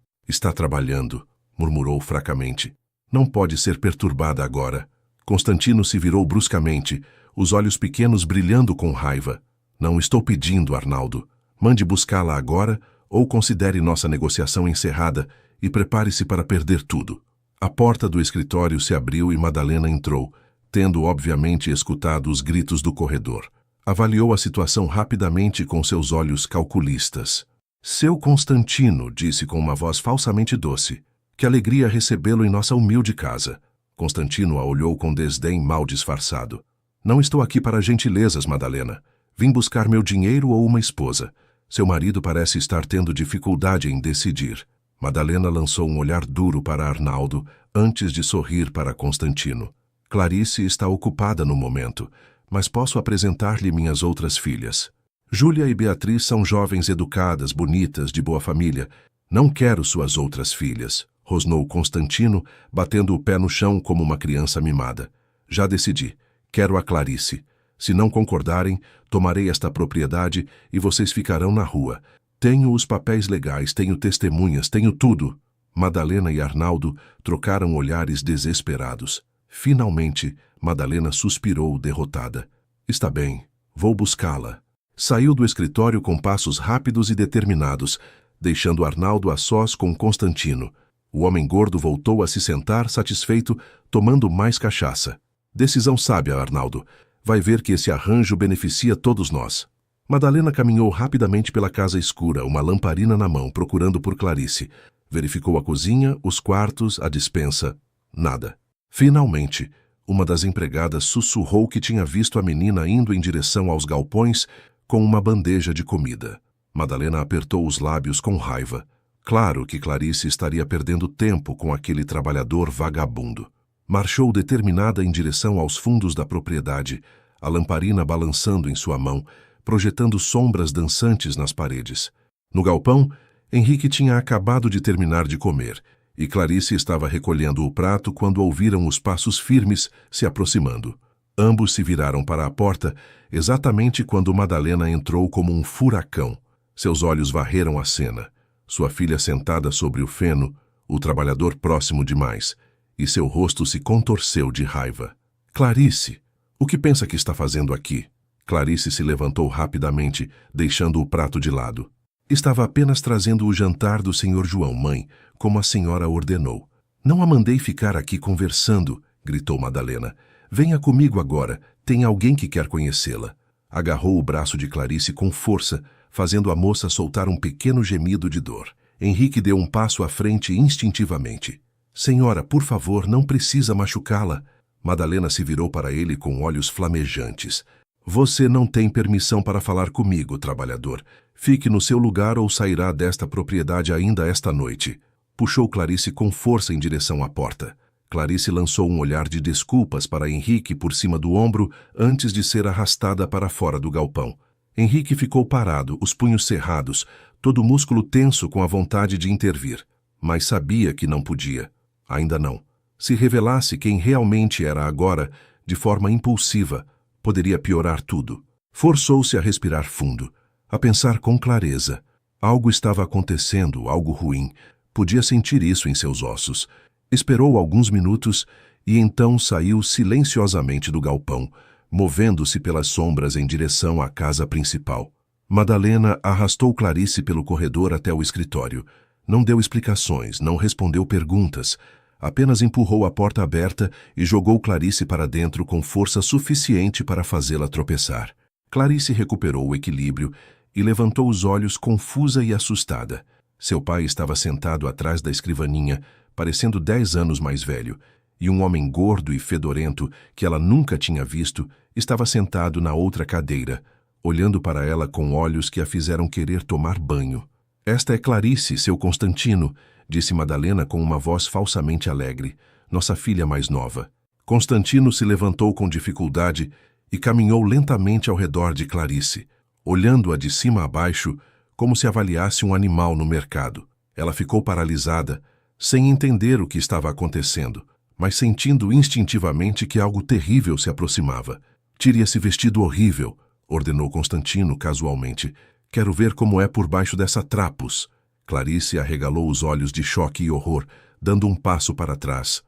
trabalhando, murmurou fracamente. Não pode ser perturbada agora. Constantino se virou bruscamente, os olhos pequenos brilhando com raiva. Não estou pedindo, Arnaldo. Mande buscá-la agora ou considere nossa negociação encerrada e prepare-se para perder tudo. A porta do escritório se abriu e Madalena entrou, tendo obviamente escutado os gritos do corredor. Avaliou a situação rapidamente com seus olhos calculistas. Seu Constantino, disse com uma voz falsamente doce. Que alegria recebê-lo em nossa humilde casa. Constantino a olhou com desdém mal disfarçado. Não estou aqui para gentilezas, Madalena. Vim buscar meu dinheiro ou uma esposa? Seu marido parece estar tendo dificuldade em decidir. Madalena lançou um olhar duro para Arnaldo antes de sorrir para Constantino. Clarice está ocupada no momento, mas posso apresentar-lhe minhas outras filhas. Júlia e Beatriz são jovens educadas, bonitas, de boa família. Não quero suas outras filhas, rosnou Constantino, batendo o pé no chão como uma criança mimada. Já decidi. Quero a Clarice. Se não concordarem, tomarei esta propriedade e vocês ficarão na rua. Tenho os papéis legais, tenho testemunhas, tenho tudo. Madalena e Arnaldo trocaram olhares desesperados. Finalmente, Madalena suspirou derrotada. Está bem, vou buscá-la. Saiu do escritório com passos rápidos e determinados, deixando Arnaldo a sós com Constantino. O homem gordo voltou a se sentar satisfeito, tomando mais cachaça. Decisão sábia, Arnaldo. Vai ver que esse arranjo beneficia todos nós. Madalena caminhou rapidamente pela casa escura, uma lamparina na mão, procurando por Clarice. Verificou a cozinha, os quartos, a despensa. Nada. Finalmente, uma das empregadas sussurrou que tinha visto a menina indo em direção aos galpões com uma bandeja de comida. Madalena apertou os lábios com raiva. Claro que Clarice estaria perdendo tempo com aquele trabalhador vagabundo. Marchou determinada em direção aos fundos da propriedade, a lamparina balançando em sua mão, projetando sombras dançantes nas paredes. No galpão, Henrique tinha acabado de terminar de comer, e Clarice estava recolhendo o prato quando ouviram os passos firmes se aproximando. Ambos se viraram para a porta, exatamente quando Madalena entrou como um furacão. Seus olhos varreram a cena. Sua filha sentada sobre o feno, o trabalhador próximo demais, e seu rosto se contorceu de raiva. Clarice, o que pensa que está fazendo aqui? Clarice se levantou rapidamente, deixando o prato de lado. Estava apenas trazendo o jantar do Sr. João, mãe, como a senhora ordenou. Não a mandei ficar aqui conversando, gritou Madalena. Venha comigo agora, tem alguém que quer conhecê-la. Agarrou o braço de Clarice com força, fazendo a moça soltar um pequeno gemido de dor. Henrique deu um passo à frente instintivamente. Senhora, por favor, não precisa machucá-la. Madalena se virou para ele com olhos flamejantes. Você não tem permissão para falar comigo, trabalhador. Fique no seu lugar ou sairá desta propriedade ainda esta noite. Puxou Clarice com força em direção à porta. Clarice lançou um olhar de desculpas para Henrique por cima do ombro antes de ser arrastada para fora do galpão. Henrique ficou parado, os punhos cerrados, todo o músculo tenso com a vontade de intervir. Mas sabia que não podia. Ainda não. Se revelasse quem realmente era agora, de forma impulsiva, poderia piorar tudo. Forçou-se a respirar fundo, a pensar com clareza. Algo estava acontecendo, algo ruim. Podia sentir isso em seus ossos. Esperou alguns minutos e então saiu silenciosamente do galpão, movendo-se pelas sombras em direção à casa principal. Madalena arrastou Clarice pelo corredor até o escritório. Não deu explicações, não respondeu perguntas. Apenas empurrou a porta aberta e jogou Clarice para dentro com força suficiente para fazê-la tropeçar. Clarice recuperou o equilíbrio e levantou os olhos confusa e assustada. Seu pai estava sentado atrás da escrivaninha, parecendo 10 anos mais velho, e um homem gordo e fedorento, que ela nunca tinha visto, estava sentado na outra cadeira, olhando para ela com olhos que a fizeram querer tomar banho. Esta é Clarice, seu Constantino, disse Madalena com uma voz falsamente alegre, nossa filha mais nova. Constantino se levantou com dificuldade e caminhou lentamente ao redor de Clarice, olhando-a de cima a baixo, como se avaliasse um animal no mercado. Ela ficou paralisada, sem entender o que estava acontecendo, mas sentindo instintivamente que algo terrível se aproximava. Tire esse vestido horrível, ordenou Constantino casualmente. Quero ver como é por baixo dessa trapos. Clarice arregalou os olhos de choque e horror, dando um passo para trás.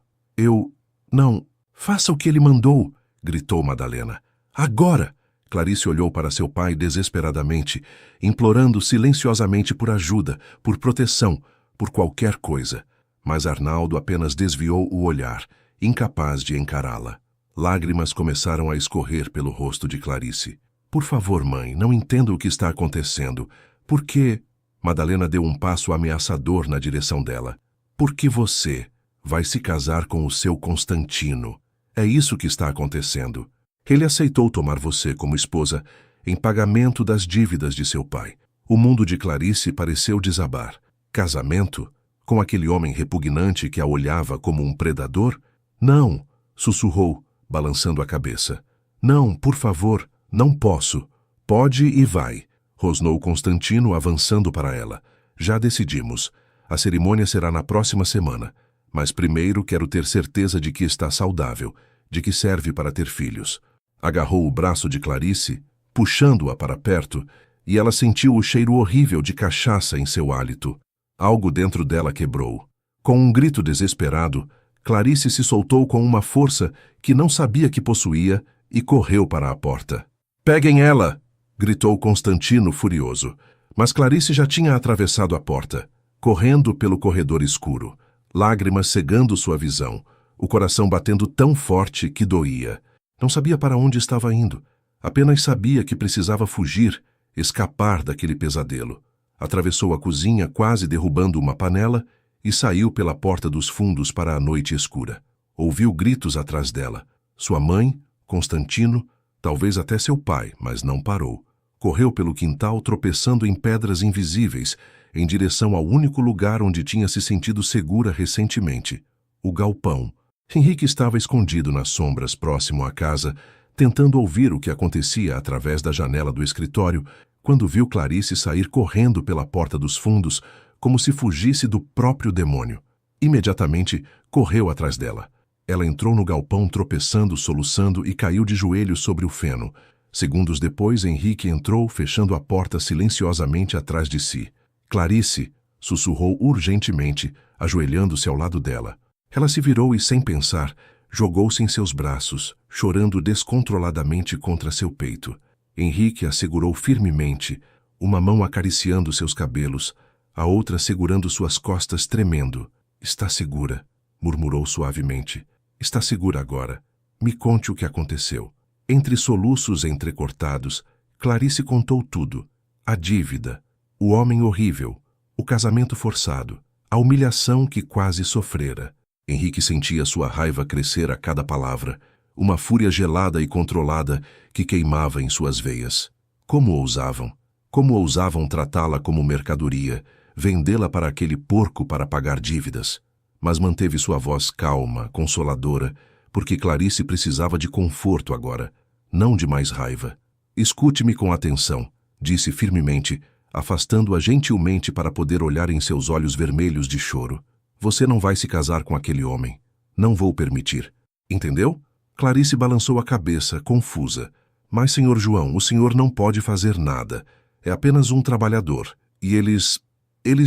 Não, faça o que ele mandou, gritou Madalena. Agora! Clarice olhou para seu pai desesperadamente, implorando silenciosamente por ajuda, por proteção, por qualquer coisa. Mas Arnaldo apenas desviou o olhar, incapaz de encará-la. Lágrimas começaram a escorrer pelo rosto de Clarice. Por favor, mãe, não entendo o que está acontecendo. Por que... Madalena deu um passo ameaçador na direção dela. Porque você vai se casar com o seu Constantino. É isso que está acontecendo. Ele aceitou tomar você como esposa. em pagamento das dívidas de seu pai. O mundo de Clarice pareceu desabar. Casamento? Com aquele homem repugnante que a olhava como um predador? Não, sussurrou, balançando a cabeça. Não, por favor, não posso. Pode e vai, rosnou Constantino, avançando para ela. Já decidimos. A cerimônia será na próxima semana. Mas primeiro quero ter certeza de que está saudável, de que serve para ter filhos. Agarrou o braço de Clarice, puxando-a para perto, e ela sentiu o cheiro horrível de cachaça em seu hálito. Algo dentro dela quebrou. Com um grito desesperado, Clarice se soltou com uma força que não sabia que possuía e correu para a porta. «Peguem ela!» gritou Constantino furioso. Mas Clarice já tinha atravessado a porta, correndo pelo corredor escuro, lágrimas cegando sua visão, o coração batendo tão forte que doía. Não sabia para onde estava indo, apenas sabia que precisava fugir, escapar daquele pesadelo. Atravessou a cozinha, quase derrubando uma panela, e saiu pela porta dos fundos para a noite escura. Ouviu gritos atrás dela. Sua mãe, Constantino, talvez até seu pai, mas não parou. Correu pelo quintal, tropeçando em pedras invisíveis, em direção ao único lugar onde tinha se sentido segura recentemente, o galpão. Henrique estava escondido nas sombras próximo à casa, tentando ouvir o que acontecia através da janela do escritório, quando viu Clarice sair correndo pela porta dos fundos, como se fugisse do próprio demônio. Imediatamente, correu atrás dela. Ela entrou no galpão tropeçando, soluçando e caiu de joelhos sobre o feno. Segundos depois, Henrique entrou, fechando a porta silenciosamente atrás de si. Clarice, sussurrou urgentemente, ajoelhando-se ao lado dela. Ela se virou e, sem pensar, jogou-se em seus braços, chorando descontroladamente contra seu peito. Henrique a segurou firmemente, uma mão acariciando seus cabelos, a outra segurando suas costas, tremendo. «Está segura», murmurou suavemente. «Está segura agora. Me conte o que aconteceu». Entre soluços entrecortados, Clarice contou tudo. A dívida, o homem horrível, o casamento forçado, a humilhação que quase sofrera. Henrique sentia sua raiva crescer a cada palavra, uma fúria gelada e controlada que queimava em suas veias. Como ousavam? Como ousavam tratá-la como mercadoria, vendê-la para aquele porco para pagar dívidas? Mas manteve sua voz calma, consoladora, porque Clarice precisava de conforto agora, não de mais raiva. «Escute-me com atenção», disse firmemente, afastando-a gentilmente para poder olhar em seus olhos vermelhos de choro. «Você não vai se casar com aquele homem. Não vou permitir. Entendeu?» Clarice balançou a cabeça, confusa. «Mas, senhor João, o senhor não pode fazer nada. É apenas um trabalhador. E eles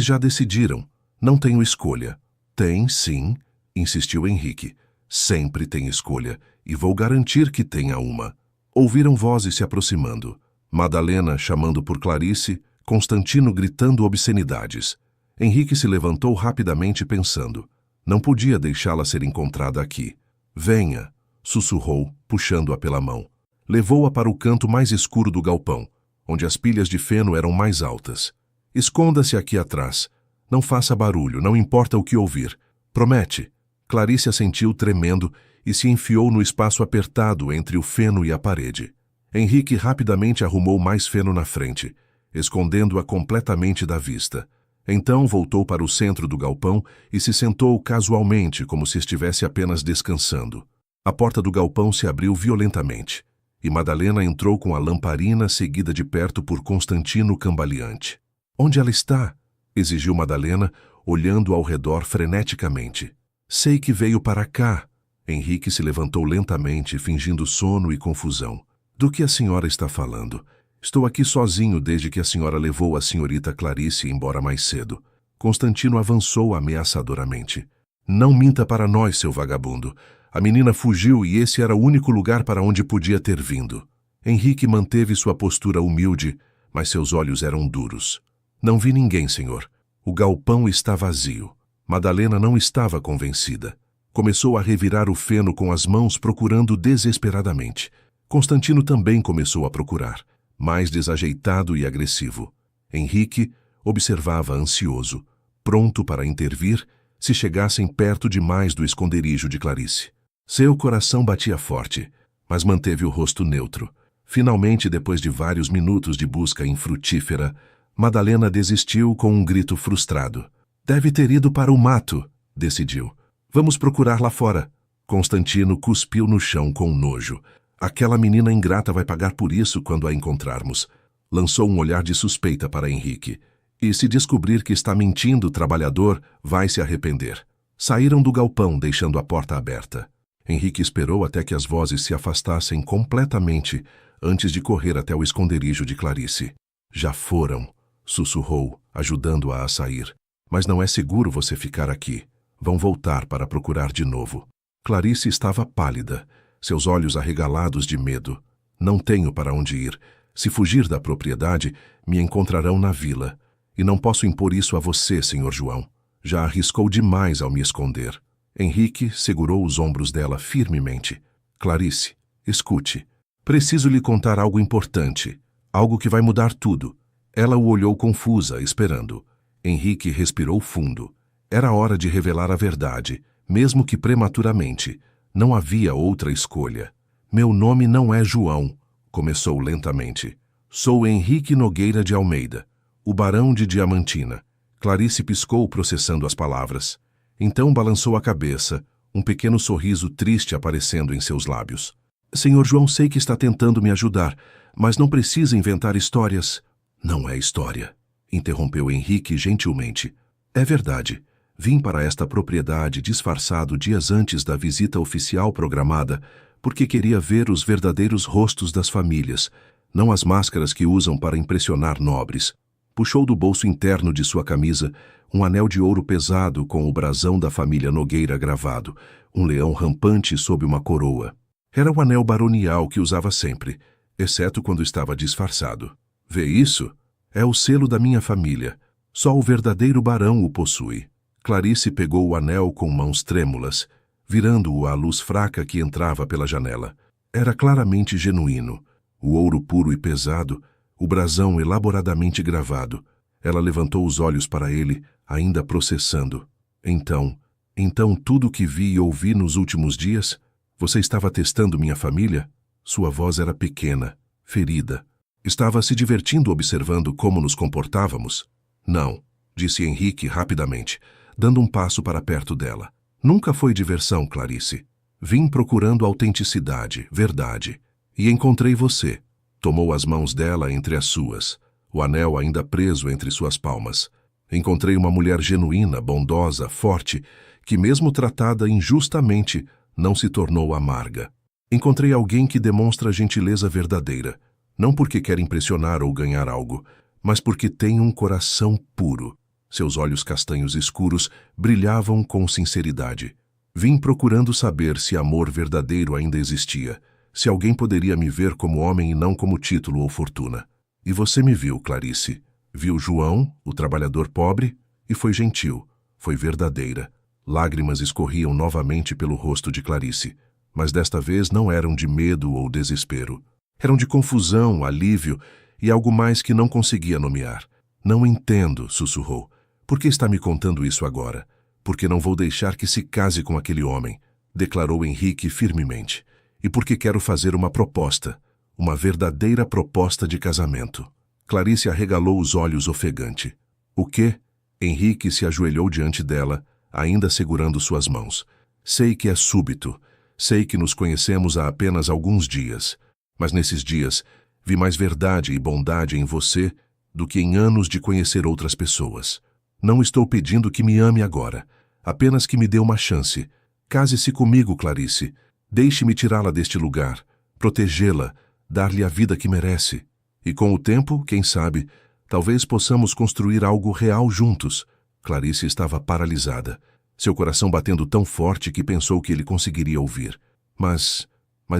já decidiram. Não tenho escolha». «Tem, sim», insistiu Henrique. «Sempre tem escolha, e vou garantir que tenha uma». Ouviram vozes se aproximando. Madalena chamando por Clarice, Constantino gritando obscenidades. Henrique se levantou rapidamente pensando. Não podia deixá-la ser encontrada aqui. «Venha», sussurrou, puxando-a pela mão. Levou-a para o canto mais escuro do galpão, onde as pilhas de feno eram mais altas. «Esconda-se aqui atrás. Não faça barulho, não importa o que ouvir. Promete?» Clarice assentiu tremendo e se enfiou no espaço apertado entre o feno e a parede. Henrique rapidamente arrumou mais feno na frente, escondendo-a completamente da vista. Então voltou para o centro do galpão e se sentou casualmente, como se estivesse apenas descansando. A porta do galpão se abriu violentamente, e Madalena entrou com a lamparina seguida de perto por Constantino cambaleante. «Onde ela está?» exigiu Madalena, olhando ao redor freneticamente. «Sei que veio para cá». Henrique se levantou lentamente, fingindo sono e confusão. «Do que a senhora está falando? Estou aqui sozinho desde que a senhora levou a senhorita Clarice embora mais cedo». Constantino avançou ameaçadoramente. «Não minta para nós, seu vagabundo. A menina fugiu e esse era o único lugar para onde podia ter vindo». Henrique manteve sua postura humilde, mas seus olhos eram duros. «Não vi ninguém, senhor. O galpão está vazio». Madalena não estava convencida. Começou a revirar o feno com as mãos, procurando desesperadamente. Constantino também começou a procurar, mais desajeitado e agressivo. Henrique observava ansioso, pronto para intervir se chegassem perto demais do esconderijo de Clarice. Seu coração batia forte, mas manteve o rosto neutro. Finalmente, depois de vários minutos de busca infrutífera, Madalena desistiu com um grito frustrado. Deve ter ido para o mato, decidiu. Vamos procurar lá fora. Constantino cuspiu no chão com nojo. Aquela menina ingrata vai pagar por isso quando a encontrarmos. Lançou um olhar de suspeita para Henrique. E se descobrir que está mentindo o trabalhador, vai se arrepender. Saíram do galpão, deixando a porta aberta. Henrique esperou até que as vozes se afastassem completamente antes de correr até o esconderijo de Clarice. Já foram, sussurrou, ajudando-a a sair. Mas não é seguro você ficar aqui. Vão voltar para procurar de novo. Clarice estava pálida, seus olhos arregalados de medo. Não tenho para onde ir. Se fugir da propriedade, me encontrarão na vila. E não posso impor isso a você, Sr. João. Já arriscou demais ao me esconder. Henrique segurou os ombros dela firmemente. Clarice, escute. Preciso lhe contar algo importante. Algo que vai mudar tudo. Ela o olhou confusa, esperando. Henrique respirou fundo. Era hora de revelar a verdade, mesmo que prematuramente. Não havia outra escolha. Meu nome não é João, começou lentamente. Sou Henrique Nogueira de Almeida, o barão de Diamantina. Clarice piscou, processando as palavras. Então balançou a cabeça, um pequeno sorriso triste aparecendo em seus lábios. Senhor João, sei que está tentando me ajudar, mas não precisa inventar histórias. Não é história, interrompeu Henrique gentilmente. É verdade. Vim para esta propriedade disfarçado dias antes da visita oficial programada, porque queria ver os verdadeiros rostos das famílias, não as máscaras que usam para impressionar nobres. Puxou do bolso interno de sua camisa um anel de ouro pesado com o brasão da família Nogueira gravado, um leão rampante sob uma coroa. Era o anel baronial que usava sempre, exceto quando estava disfarçado. Vê isso? É o selo da minha família. Só o verdadeiro barão o possui. Clarice pegou o anel com mãos trêmulas, virando-o à luz fraca que entrava pela janela. Era claramente genuíno. O ouro puro e pesado, o brasão elaboradamente gravado. Ela levantou os olhos para ele, ainda processando. Então tudo o que vi e ouvi nos últimos dias? Você estava testando minha família? Sua voz era pequena, ferida. Estava se divertindo observando como nos comportávamos? Não, disse Henrique rapidamente, dando um passo para perto dela. Nunca foi diversão, Clarice. Vim procurando autenticidade, verdade. E encontrei você. Tomou as mãos dela entre as suas, o anel ainda preso entre suas palmas. Encontrei uma mulher genuína, bondosa, forte, que mesmo tratada injustamente, não se tornou amarga. Encontrei alguém que demonstra gentileza verdadeira, não porque quer impressionar ou ganhar algo, mas porque tem um coração puro. Seus olhos castanhos escuros brilhavam com sinceridade. Vim procurando saber se amor verdadeiro ainda existia, se alguém poderia me ver como homem e não como título ou fortuna. E você me viu, Clarice. Viu João, o trabalhador pobre, e foi gentil, foi verdadeira. Lágrimas escorriam novamente pelo rosto de Clarice, mas desta vez não eram de medo ou desespero. Eram de confusão, alívio e algo mais que não conseguia nomear. Não entendo, sussurrou. Por que está me contando isso agora? Porque não vou deixar que se case com aquele homem, declarou Henrique firmemente. E porque quero fazer uma proposta, uma verdadeira proposta de casamento. Clarice arregalou os olhos ofegante. O quê? Henrique se ajoelhou diante dela, ainda segurando suas mãos. Sei que é súbito, sei que nos conhecemos há apenas alguns dias, mas nesses dias vi mais verdade e bondade em você do que em anos de conhecer outras pessoas. Não estou pedindo que me ame agora, apenas que me dê uma chance. Case-se comigo, Clarice. Deixe-me tirá-la deste lugar, protegê-la, dar-lhe a vida que merece. E com o tempo, quem sabe, talvez possamos construir algo real juntos. Clarice estava paralisada, seu coração batendo tão forte que pensou que ele conseguiria ouvir. Mas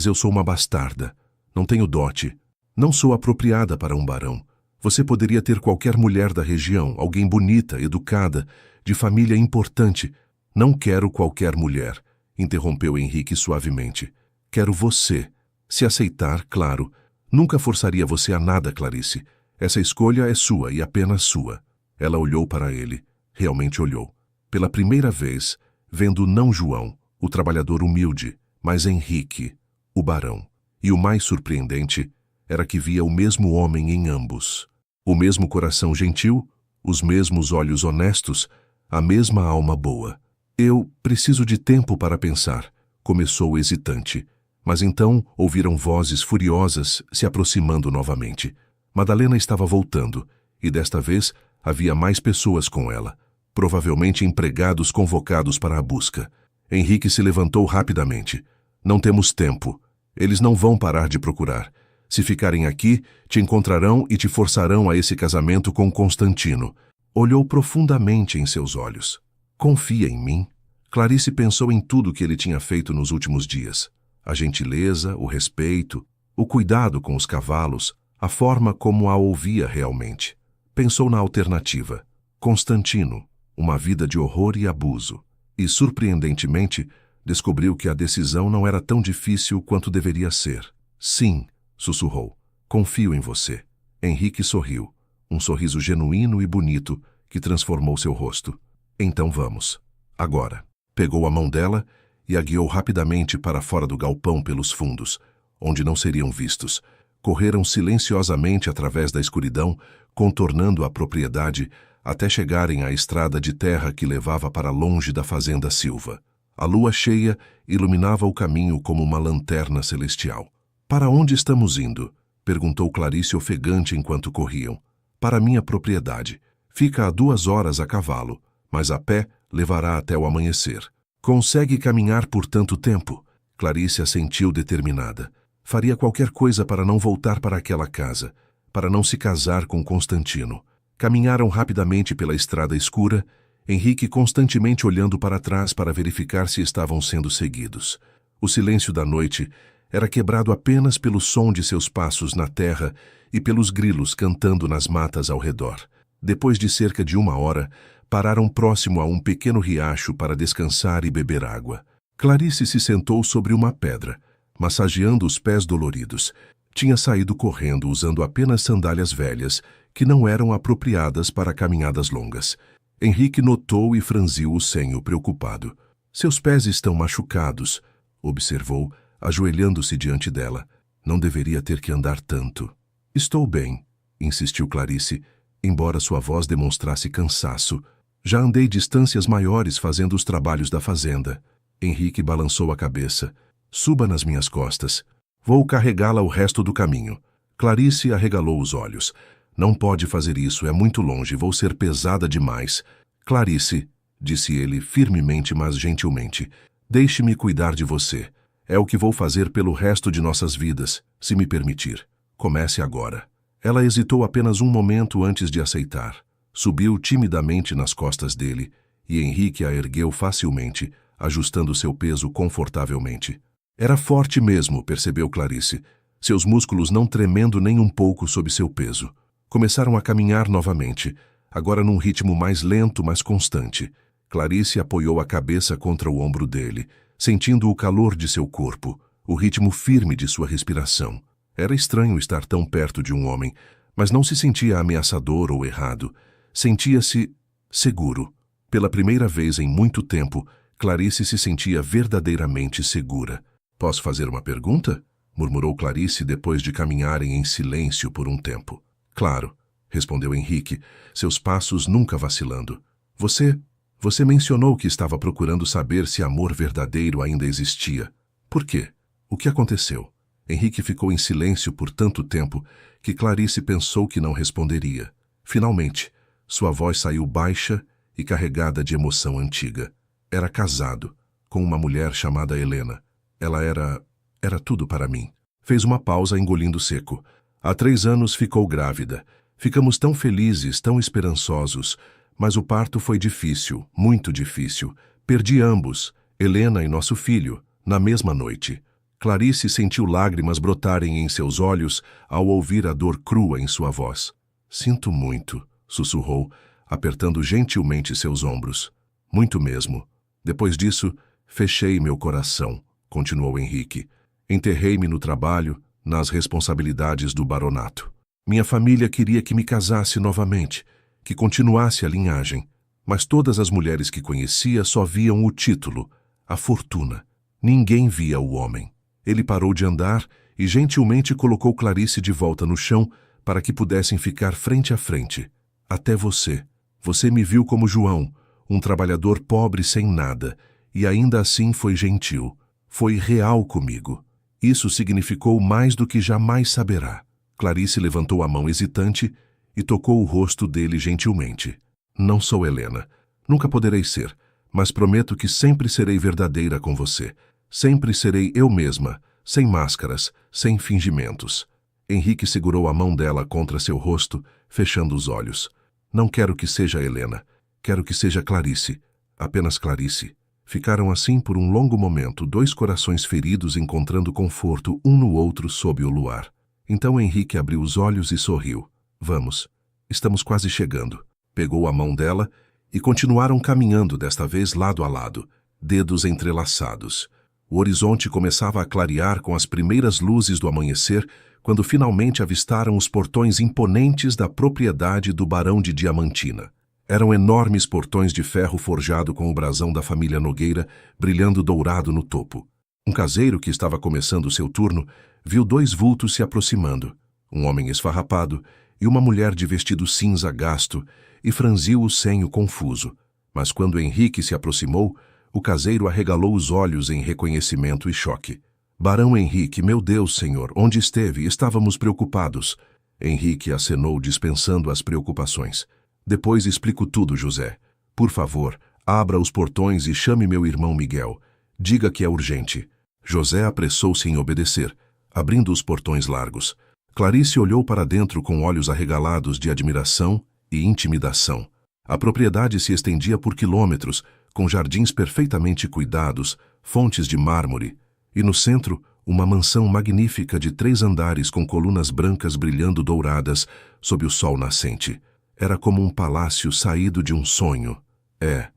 eu sou uma bastarda. Não tenho dote. Não sou apropriada para um barão. Você poderia ter qualquer mulher da região, alguém bonita, educada, de família importante. Não quero qualquer mulher, interrompeu Henrique suavemente. Quero você. Se aceitar, claro. Nunca forçaria você a nada, Clarice. Essa escolha é sua e apenas sua. Ela olhou para ele. Realmente olhou. Pela primeira vez, vendo não João, o trabalhador humilde, mas Henrique, o barão. E o mais surpreendente, era que via o mesmo homem em ambos. O mesmo coração gentil, os mesmos olhos honestos, a mesma alma boa. Eu preciso de tempo para pensar, começou hesitante. Mas então ouviram vozes furiosas se aproximando novamente. Madalena estava voltando, e desta vez havia mais pessoas com ela, provavelmente empregados convocados para a busca. Henrique se levantou rapidamente. Não temos tempo. Eles não vão parar de procurar. Se ficarem aqui, te encontrarão e te forçarão a esse casamento com Constantino. Olhou profundamente em seus olhos. Confia em mim. Clarice pensou em tudo que ele tinha feito nos últimos dias. A gentileza, o respeito, o cuidado com os cavalos, a forma como a ouvia realmente. Pensou na alternativa. Constantino, uma vida de horror e abuso. E, surpreendentemente, descobriu que a decisão não era tão difícil quanto deveria ser. Sim, sussurrou. Confio em você. Henrique sorriu. Um sorriso genuíno e bonito que transformou seu rosto. Então vamos. Agora. Pegou a mão dela e a guiou rapidamente para fora do galpão pelos fundos, onde não seriam vistos. Correram silenciosamente através da escuridão, contornando a propriedade, até chegarem à estrada de terra que levava para longe da fazenda Silva. A lua cheia iluminava o caminho como uma lanterna celestial. Para onde estamos indo? Perguntou Clarice ofegante enquanto corriam. Para minha propriedade. Fica a 2 horas a cavalo, mas a pé levará até o amanhecer. Consegue caminhar por tanto tempo? Clarice assentiu determinada. Faria qualquer coisa para não voltar para aquela casa, para não se casar com Constantino. Caminharam rapidamente pela estrada escura, Henrique constantemente olhando para trás para verificar se estavam sendo seguidos. O silêncio da noite era quebrado apenas pelo som de seus passos na terra e pelos grilos cantando nas matas ao redor. Depois de cerca de 1 hora, pararam próximo a um pequeno riacho para descansar e beber água. Clarice se sentou sobre uma pedra, massageando os pés doloridos. Tinha saído correndo usando apenas sandálias velhas, que não eram apropriadas para caminhadas longas. Henrique notou e franziu o senho preocupado. Seus pés estão machucados, observou, ajoelhando-se diante dela. Não deveria ter que andar tanto. Estou bem, insistiu Clarice, embora sua voz demonstrasse cansaço. Já andei distâncias maiores fazendo os trabalhos da fazenda. Henrique balançou a cabeça. Suba nas minhas costas. Vou carregá-la o resto do caminho. Clarice arregalou os olhos. Não pode fazer isso, é muito longe, vou ser pesada demais. Clarice, disse ele firmemente, mas gentilmente, deixe-me cuidar de você. É o que vou fazer pelo resto de nossas vidas, se me permitir. Comece agora. Ela hesitou apenas um momento antes de aceitar. Subiu timidamente nas costas dele, e Henrique a ergueu facilmente, ajustando seu peso confortavelmente. Era forte mesmo, percebeu Clarice, seus músculos não tremendo nem um pouco sob seu peso. Começaram a caminhar novamente, agora num ritmo mais lento, mas constante. Clarice apoiou a cabeça contra o ombro dele, sentindo o calor de seu corpo, o ritmo firme de sua respiração. Era estranho estar tão perto de um homem, mas não se sentia ameaçador ou errado. Sentia-se seguro. Pela primeira vez em muito tempo, Clarice se sentia verdadeiramente segura. Posso fazer uma pergunta? Murmurou Clarice depois de caminharem em silêncio por um tempo. Claro, respondeu Henrique, seus passos nunca vacilando. Você mencionou que estava procurando saber se amor verdadeiro ainda existia. Por quê? O que aconteceu? Henrique ficou em silêncio por tanto tempo que Clarice pensou que não responderia. Finalmente, sua voz saiu baixa e carregada de emoção antiga. Era casado, com uma mulher chamada Helena. Ela era tudo para mim. Fez uma pausa engolindo seco. Há 3 anos ficou grávida. Ficamos tão felizes, tão esperançosos, mas o parto foi difícil, muito difícil. Perdi ambos, Helena e nosso filho, na mesma noite. Clarice sentiu lágrimas brotarem em seus olhos ao ouvir a dor crua em sua voz. Sinto muito, sussurrou, apertando gentilmente seus ombros. Muito mesmo. Depois disso, fechei meu coração, continuou Henrique. Enterrei-me no trabalho, nas responsabilidades do baronato. Minha família queria que me casasse novamente, que continuasse a linhagem, mas todas as mulheres que conhecia só viam o título, a fortuna. Ninguém via o homem. Ele parou de andar e gentilmente colocou Clarice de volta no chão para que pudessem ficar frente a frente. Até você. Você me viu como João, um trabalhador pobre sem nada, e ainda assim foi gentil. Foi real comigo. Isso significou mais do que jamais saberá. Clarice levantou a mão hesitante e tocou o rosto dele gentilmente. Não sou Helena. Nunca poderei ser, mas prometo que sempre serei verdadeira com você. Sempre serei eu mesma, sem máscaras, sem fingimentos. Henrique segurou a mão dela contra seu rosto, fechando os olhos. Não quero que seja Helena. Quero que seja Clarice. Apenas Clarice. Ficaram assim por um longo momento, dois corações feridos encontrando conforto um no outro sob o luar. Então Henrique abriu os olhos e sorriu. Vamos. Estamos quase chegando. Pegou a mão dela e continuaram caminhando, desta vez lado a lado, dedos entrelaçados. O horizonte começava a clarear com as primeiras luzes do amanhecer, quando finalmente avistaram os portões imponentes da propriedade do Barão de Diamantina. Eram enormes portões de ferro forjado com o brasão da família Nogueira, brilhando dourado no topo. Um caseiro que estava começando seu turno viu dois vultos se aproximando, um homem esfarrapado e uma mulher de vestido cinza gasto, e franziu o senho confuso. Mas quando Henrique se aproximou, o caseiro arregalou os olhos em reconhecimento e choque. Barão Henrique, meu Deus, senhor, onde esteve? Estávamos preocupados. Henrique acenou, dispensando as preocupações. Depois explico tudo, José. Por favor, abra os portões e chame meu irmão Miguel. Diga que é urgente. José apressou-se em obedecer, abrindo os portões largos. Clarice olhou para dentro com olhos arregalados de admiração e intimidação. A propriedade se estendia por quilômetros, com jardins perfeitamente cuidados, fontes de mármore, e no centro, uma mansão magnífica de 3 andares com colunas brancas brilhando douradas sob o sol nascente. Era como um palácio saído de um sonho. É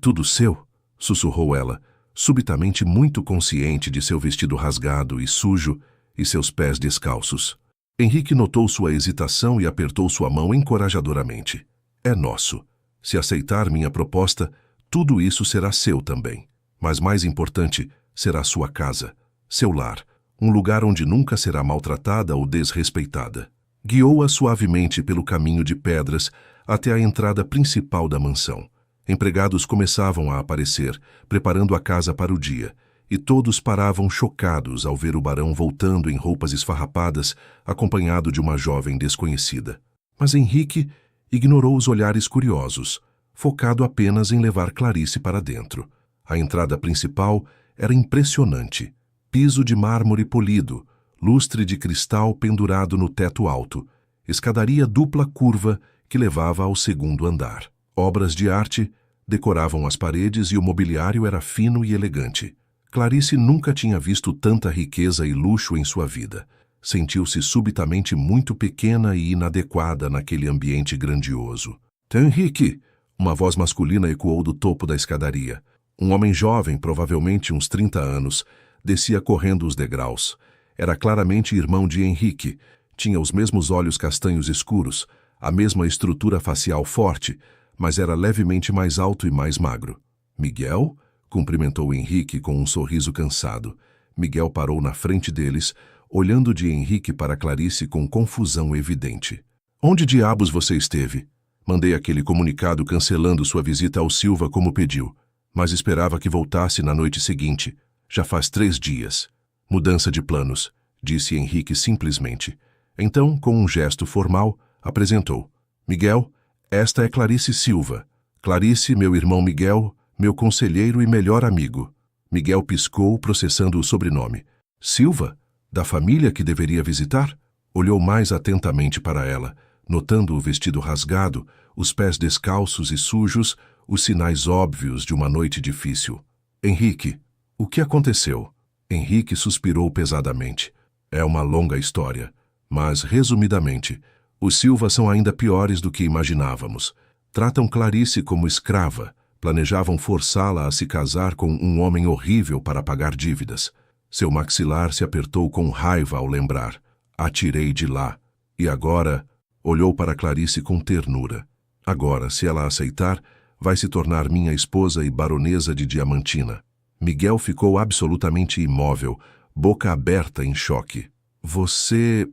tudo seu? Sussurrou ela, subitamente muito consciente de seu vestido rasgado e sujo e seus pés descalços. Henrique notou sua hesitação e apertou sua mão encorajadoramente. É nosso. Se aceitar minha proposta, tudo isso será seu também. Mas mais importante, será sua casa, seu lar, um lugar onde nunca será maltratada ou desrespeitada. Guiou-a suavemente pelo caminho de pedras até a entrada principal da mansão. Empregados começavam a aparecer, preparando a casa para o dia, e todos paravam chocados ao ver o barão voltando em roupas esfarrapadas, acompanhado de uma jovem desconhecida. Mas Henrique ignorou os olhares curiosos, focado apenas em levar Clarice para dentro. A entrada principal era impressionante. Piso de mármore polido, lustre de cristal pendurado no teto alto, escadaria dupla curva que levava ao 2º andar. Obras de arte decoravam as paredes e o mobiliário era fino e elegante. Clarice nunca tinha visto tanta riqueza e luxo em sua vida. Sentiu-se subitamente muito pequena e inadequada naquele ambiente grandioso. Henrique! Uma voz masculina ecoou do topo da escadaria. Um homem jovem, provavelmente uns 30 anos, descia correndo os degraus. Era claramente irmão de Henrique. Tinha os mesmos olhos castanhos escuros, a mesma estrutura facial forte, mas era levemente mais alto e mais magro. Miguel? Cumprimentou Henrique com um sorriso cansado. Miguel parou na frente deles, olhando de Henrique para Clarice com confusão evidente. Onde diabos você esteve? Mandei aquele comunicado cancelando sua visita ao Silva como pediu, mas esperava que voltasse na noite seguinte. Já faz 3 dias. Mudança de planos, disse Henrique simplesmente. Então, com um gesto formal, apresentou. Miguel, esta é Clarice Silva. Clarice, meu irmão Miguel, meu conselheiro e melhor amigo. Miguel piscou, processando o sobrenome. Silva? Da família que deveria visitar? Olhou mais atentamente para ela, notando o vestido rasgado, os pés descalços e sujos, os sinais óbvios de uma noite difícil. Henrique, o que aconteceu? Henrique suspirou pesadamente. É uma longa história, mas, resumidamente, os Silva são ainda piores do que imaginávamos. Tratam Clarice como escrava, planejavam forçá-la a se casar com um homem horrível para pagar dívidas. Seu maxilar se apertou com raiva ao lembrar. Atirei de lá. E agora, olhou para Clarice com ternura. Agora, se ela aceitar, vai se tornar minha esposa e baronesa de Diamantina. Miguel ficou absolutamente imóvel, boca aberta em choque. Você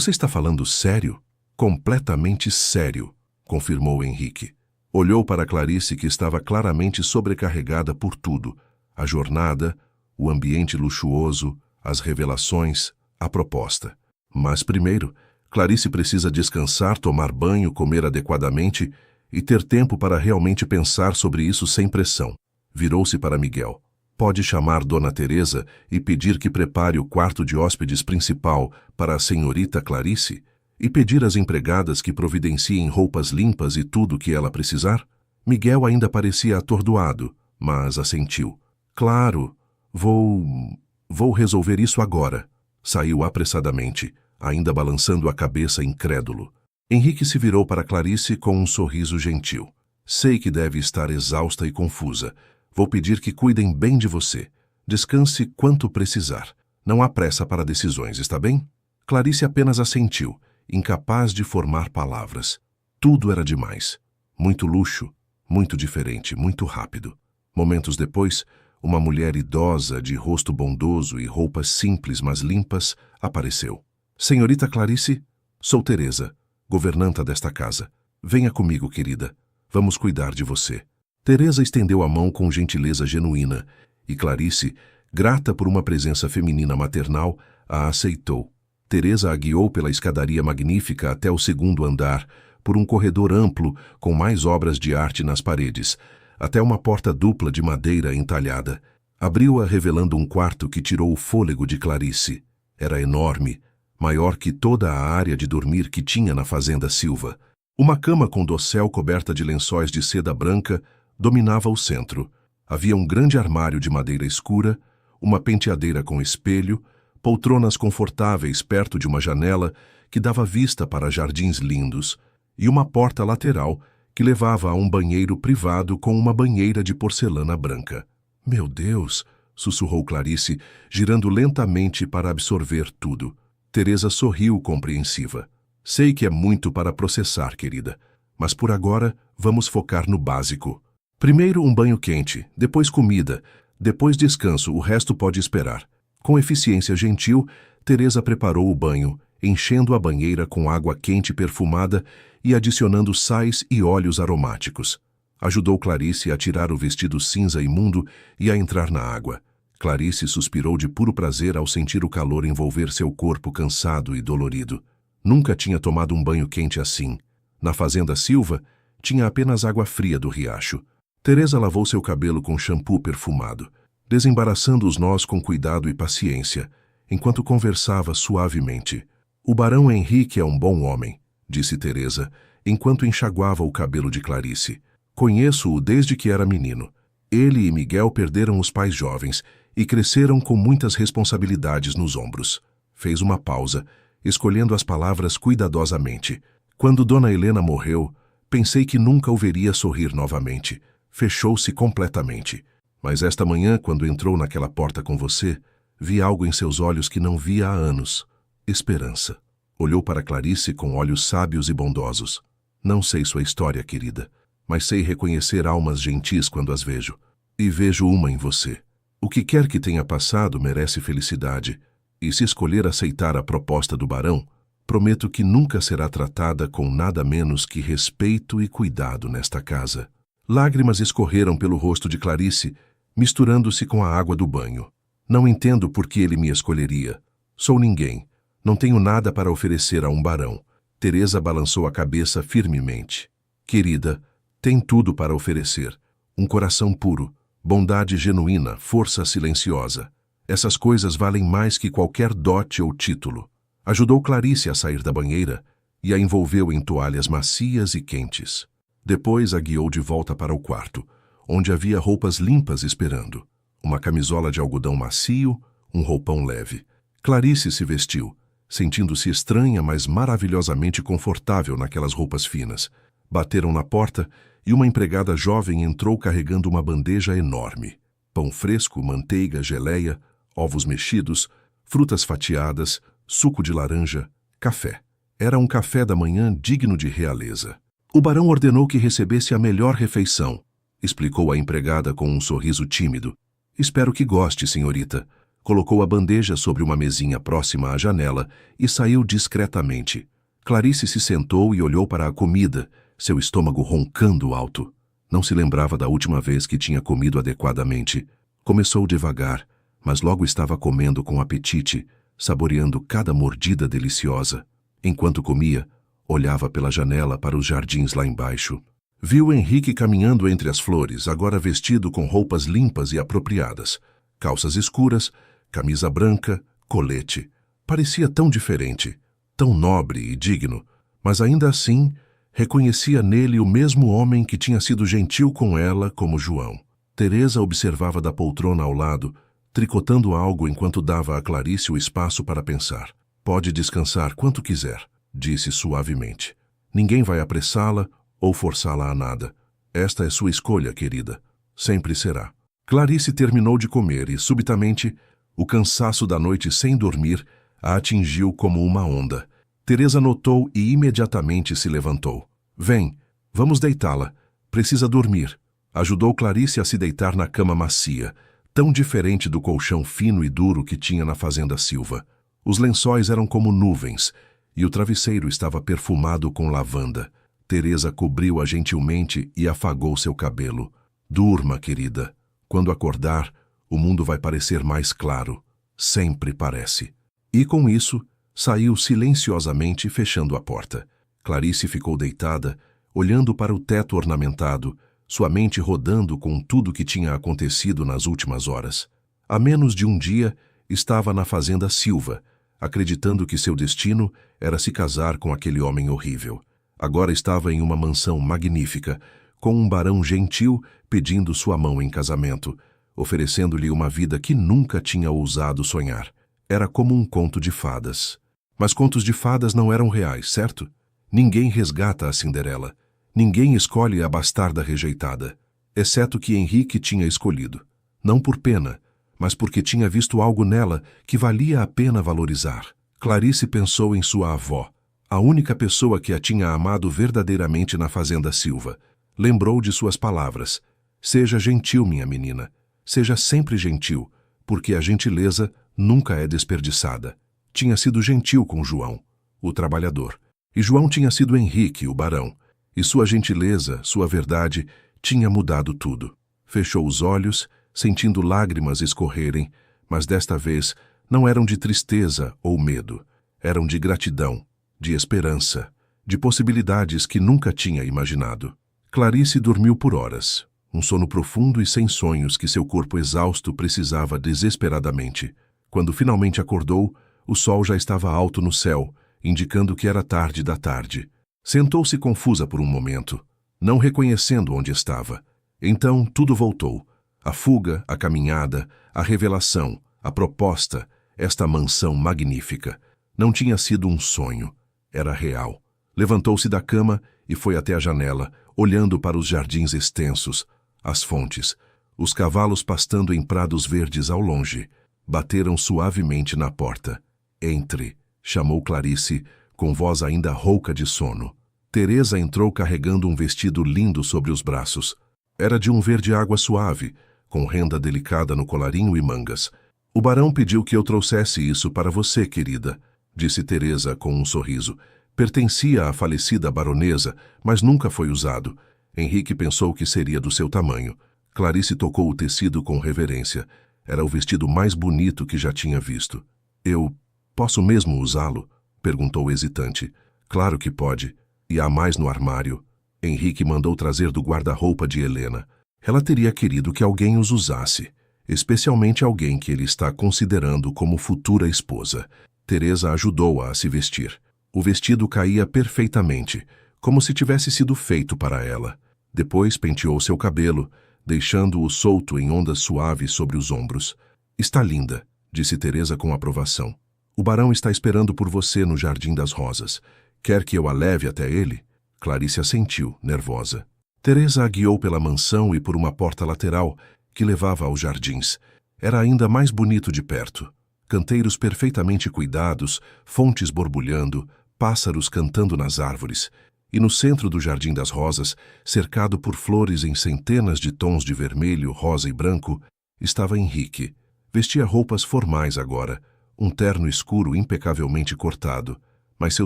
está falando sério? Completamente sério, confirmou Henrique. Olhou para Clarice, que estava claramente sobrecarregada por tudo: a jornada, o ambiente luxuoso, as revelações, a proposta. Mas primeiro, Clarice precisa descansar, tomar banho, comer adequadamente e ter tempo para realmente pensar sobre isso sem pressão. Virou-se para Miguel. Pode chamar Dona Teresa e pedir que prepare o quarto de hóspedes principal para a senhorita Clarice? E pedir às empregadas que providenciem roupas limpas e tudo o que ela precisar? Miguel ainda parecia atordoado, mas assentiu. Claro, vou resolver isso agora. Saiu apressadamente, ainda balançando a cabeça incrédulo. Henrique se virou para Clarice com um sorriso gentil. Sei que deve estar exausta e confusa. Vou pedir que cuidem bem de você. Descanse quanto precisar. Não há pressa para decisões, está bem? Clarice apenas assentiu, incapaz de formar palavras. Tudo era demais. Muito luxo, muito diferente, muito rápido. Momentos depois, uma mulher idosa, de rosto bondoso e roupas simples mas limpas, apareceu. Senhorita Clarice, sou Teresa, governanta desta casa. Venha comigo, querida. Vamos cuidar de você. Teresa estendeu a mão com gentileza genuína, e Clarice, grata por uma presença feminina maternal, a aceitou. Teresa a guiou pela escadaria magnífica até o segundo andar, por um corredor amplo com mais obras de arte nas paredes, até uma porta dupla de madeira entalhada. Abriu-a revelando um quarto que tirou o fôlego de Clarice. Era enorme, maior que toda a área de dormir que tinha na fazenda Silva. Uma cama com dossel coberta de lençóis de seda branca dominava o centro. Havia um grande armário de madeira escura, uma penteadeira com espelho, poltronas confortáveis perto de uma janela que dava vista para jardins lindos, e uma porta lateral que levava a um banheiro privado com uma banheira de porcelana branca. Meu Deus! Sussurrou Clarice, girando lentamente para absorver tudo. Teresa sorriu compreensiva. Sei que é muito para processar, querida, mas por agora vamos focar no básico. Primeiro um banho quente, depois comida, depois descanso, o resto pode esperar. Com eficiência gentil, Teresa preparou o banho, enchendo a banheira com água quente perfumada e adicionando sais e óleos aromáticos. Ajudou Clarice a tirar o vestido cinza imundo e a entrar na água. Clarice suspirou de puro prazer ao sentir o calor envolver seu corpo cansado e dolorido. Nunca tinha tomado um banho quente assim. Na fazenda Silva, tinha apenas água fria do riacho. Teresa lavou seu cabelo com shampoo perfumado, desembaraçando os nós com cuidado e paciência, enquanto conversava suavemente. O barão Henrique é um bom homem, disse Teresa, enquanto enxaguava o cabelo de Clarice. Conheço-o desde que era menino. Ele e Miguel perderam os pais jovens e cresceram com muitas responsabilidades nos ombros. Fez uma pausa, escolhendo as palavras cuidadosamente. Quando Dona Helena morreu, pensei que nunca o veria sorrir novamente. Fechou-se completamente. Mas esta manhã, quando entrou naquela porta com você, vi algo em seus olhos que não via há anos. Esperança. Olhou para Clarice com olhos sábios e bondosos. Não sei sua história, querida, mas sei reconhecer almas gentis quando as vejo. E vejo uma em você. O que quer que tenha passado merece felicidade, e se escolher aceitar a proposta do barão, prometo que nunca será tratada com nada menos que respeito e cuidado nesta casa. Lágrimas escorreram pelo rosto de Clarice, misturando-se com a água do banho. Não entendo por que ele me escolheria. Sou ninguém. Não tenho nada para oferecer a um barão. Teresa balançou a cabeça firmemente. Querida, tem tudo para oferecer. Um coração puro, bondade genuína, força silenciosa. Essas coisas valem mais que qualquer dote ou título. Ajudou Clarice a sair da banheira e a envolveu em toalhas macias e quentes. Depois a guiou de volta para o quarto, onde havia roupas limpas esperando. Uma camisola de algodão macio, um roupão leve. Clarice se vestiu, sentindo-se estranha, mas maravilhosamente confortável naquelas roupas finas. Bateram na porta e uma empregada jovem entrou carregando uma bandeja enorme. Pão fresco, manteiga, geleia, ovos mexidos, frutas fatiadas, suco de laranja, café. Era um café da manhã digno de realeza. O barão ordenou que recebesse a melhor refeição, explicou a empregada com um sorriso tímido. Espero que goste, senhorita. Colocou a bandeja sobre uma mesinha próxima à janela e saiu discretamente. Clarice se sentou e olhou para a comida, seu estômago roncando alto. Não se lembrava da última vez que tinha comido adequadamente. Começou devagar, mas logo estava comendo com apetite, saboreando cada mordida deliciosa. Enquanto comia, olhava pela janela para os jardins lá embaixo. Viu Henrique caminhando entre as flores, agora vestido com roupas limpas e apropriadas. Calças escuras, camisa branca, colete. Parecia tão diferente, tão nobre e digno, mas ainda assim reconhecia nele o mesmo homem que tinha sido gentil com ela como João. Teresa observava da poltrona ao lado, tricotando algo enquanto dava a Clarice o espaço para pensar. Pode descansar quanto quiser, disse suavemente. Ninguém vai apressá-la ou forçá-la a nada. Esta é sua escolha, querida. Sempre será. Clarice terminou de comer e, subitamente, o cansaço da noite sem dormir a atingiu como uma onda. Teresa notou e imediatamente se levantou. Vem, vamos deitá-la. Precisa dormir. Ajudou Clarice a se deitar na cama macia, tão diferente do colchão fino e duro que tinha na fazenda Silva. Os lençóis eram como nuvens e o travesseiro estava perfumado com lavanda. Teresa cobriu-a gentilmente e afagou seu cabelo. Durma, querida. Quando acordar, o mundo vai parecer mais claro. Sempre parece. E com isso, saiu silenciosamente fechando a porta. Clarice ficou deitada, olhando para o teto ornamentado, sua mente rodando com tudo o que tinha acontecido nas últimas horas. Há menos de um dia, estava na fazenda Silva, acreditando que seu destino era se casar com aquele homem horrível. Agora estava em uma mansão magnífica, com um barão gentil pedindo sua mão em casamento, oferecendo-lhe uma vida que nunca tinha ousado sonhar. Era como um conto de fadas. Mas contos de fadas não eram reais, certo? Ninguém resgata a Cinderela. Ninguém escolhe a bastarda rejeitada, exceto que Henrique tinha escolhido. Não por pena, mas porque tinha visto algo nela que valia a pena valorizar. Clarice pensou em sua avó, a única pessoa que a tinha amado verdadeiramente na fazenda Silva. Lembrou de suas palavras. Seja gentil, minha menina. Seja sempre gentil, porque a gentileza nunca é desperdiçada. Tinha sido gentil com João, o trabalhador. E João tinha sido Henrique, o barão. E sua gentileza, sua verdade, tinha mudado tudo. Fechou os olhos, sentindo lágrimas escorrerem, mas desta vez não eram de tristeza ou medo. Eram de gratidão, de esperança, de possibilidades que nunca tinha imaginado. Clarice dormiu por horas, um sono profundo e sem sonhos que seu corpo exausto precisava desesperadamente. Quando finalmente acordou, o sol já estava alto no céu, indicando que era tarde da tarde. Sentou-se confusa por um momento, não reconhecendo onde estava. Então tudo voltou. A fuga, a caminhada, a revelação, a proposta, esta mansão magnífica. Não tinha sido um sonho, era real. Levantou-se da cama e foi até a janela, olhando para os jardins extensos, as fontes, os cavalos pastando em prados verdes ao longe. Bateram suavemente na porta. Entre, chamou Clarice, com voz ainda rouca de sono. Teresa entrou carregando um vestido lindo sobre os braços. Era de um verde água suave, com renda delicada no colarinho e mangas. O barão pediu que eu trouxesse isso para você, querida, disse Teresa com um sorriso. Pertencia à falecida baronesa, mas nunca foi usado. Henrique pensou que seria do seu tamanho. Clarice tocou o tecido com reverência. Era o vestido mais bonito que já tinha visto. Eu posso mesmo usá-lo? Perguntou hesitante. Claro que pode. E há mais no armário. Henrique mandou trazer do guarda-roupa de Helena. Ela teria querido que alguém os usasse, especialmente alguém que ele está considerando como futura esposa. Teresa ajudou-a a se vestir. O vestido caía perfeitamente, como se tivesse sido feito para ela. Depois penteou seu cabelo, deixando-o solto em ondas suaves sobre os ombros. Está linda, disse Teresa com aprovação. O barão está esperando por você no Jardim das Rosas. Quer que eu a leve até ele? Clarice assentiu, nervosa. Teresa a guiou pela mansão e por uma porta lateral que levava aos jardins. Era ainda mais bonito de perto. Canteiros perfeitamente cuidados, fontes borbulhando, pássaros cantando nas árvores. E no centro do Jardim das Rosas, cercado por flores em centenas de tons de vermelho, rosa e branco, estava Henrique, Vestia roupas formais agora, um terno escuro impecavelmente cortado, mas seu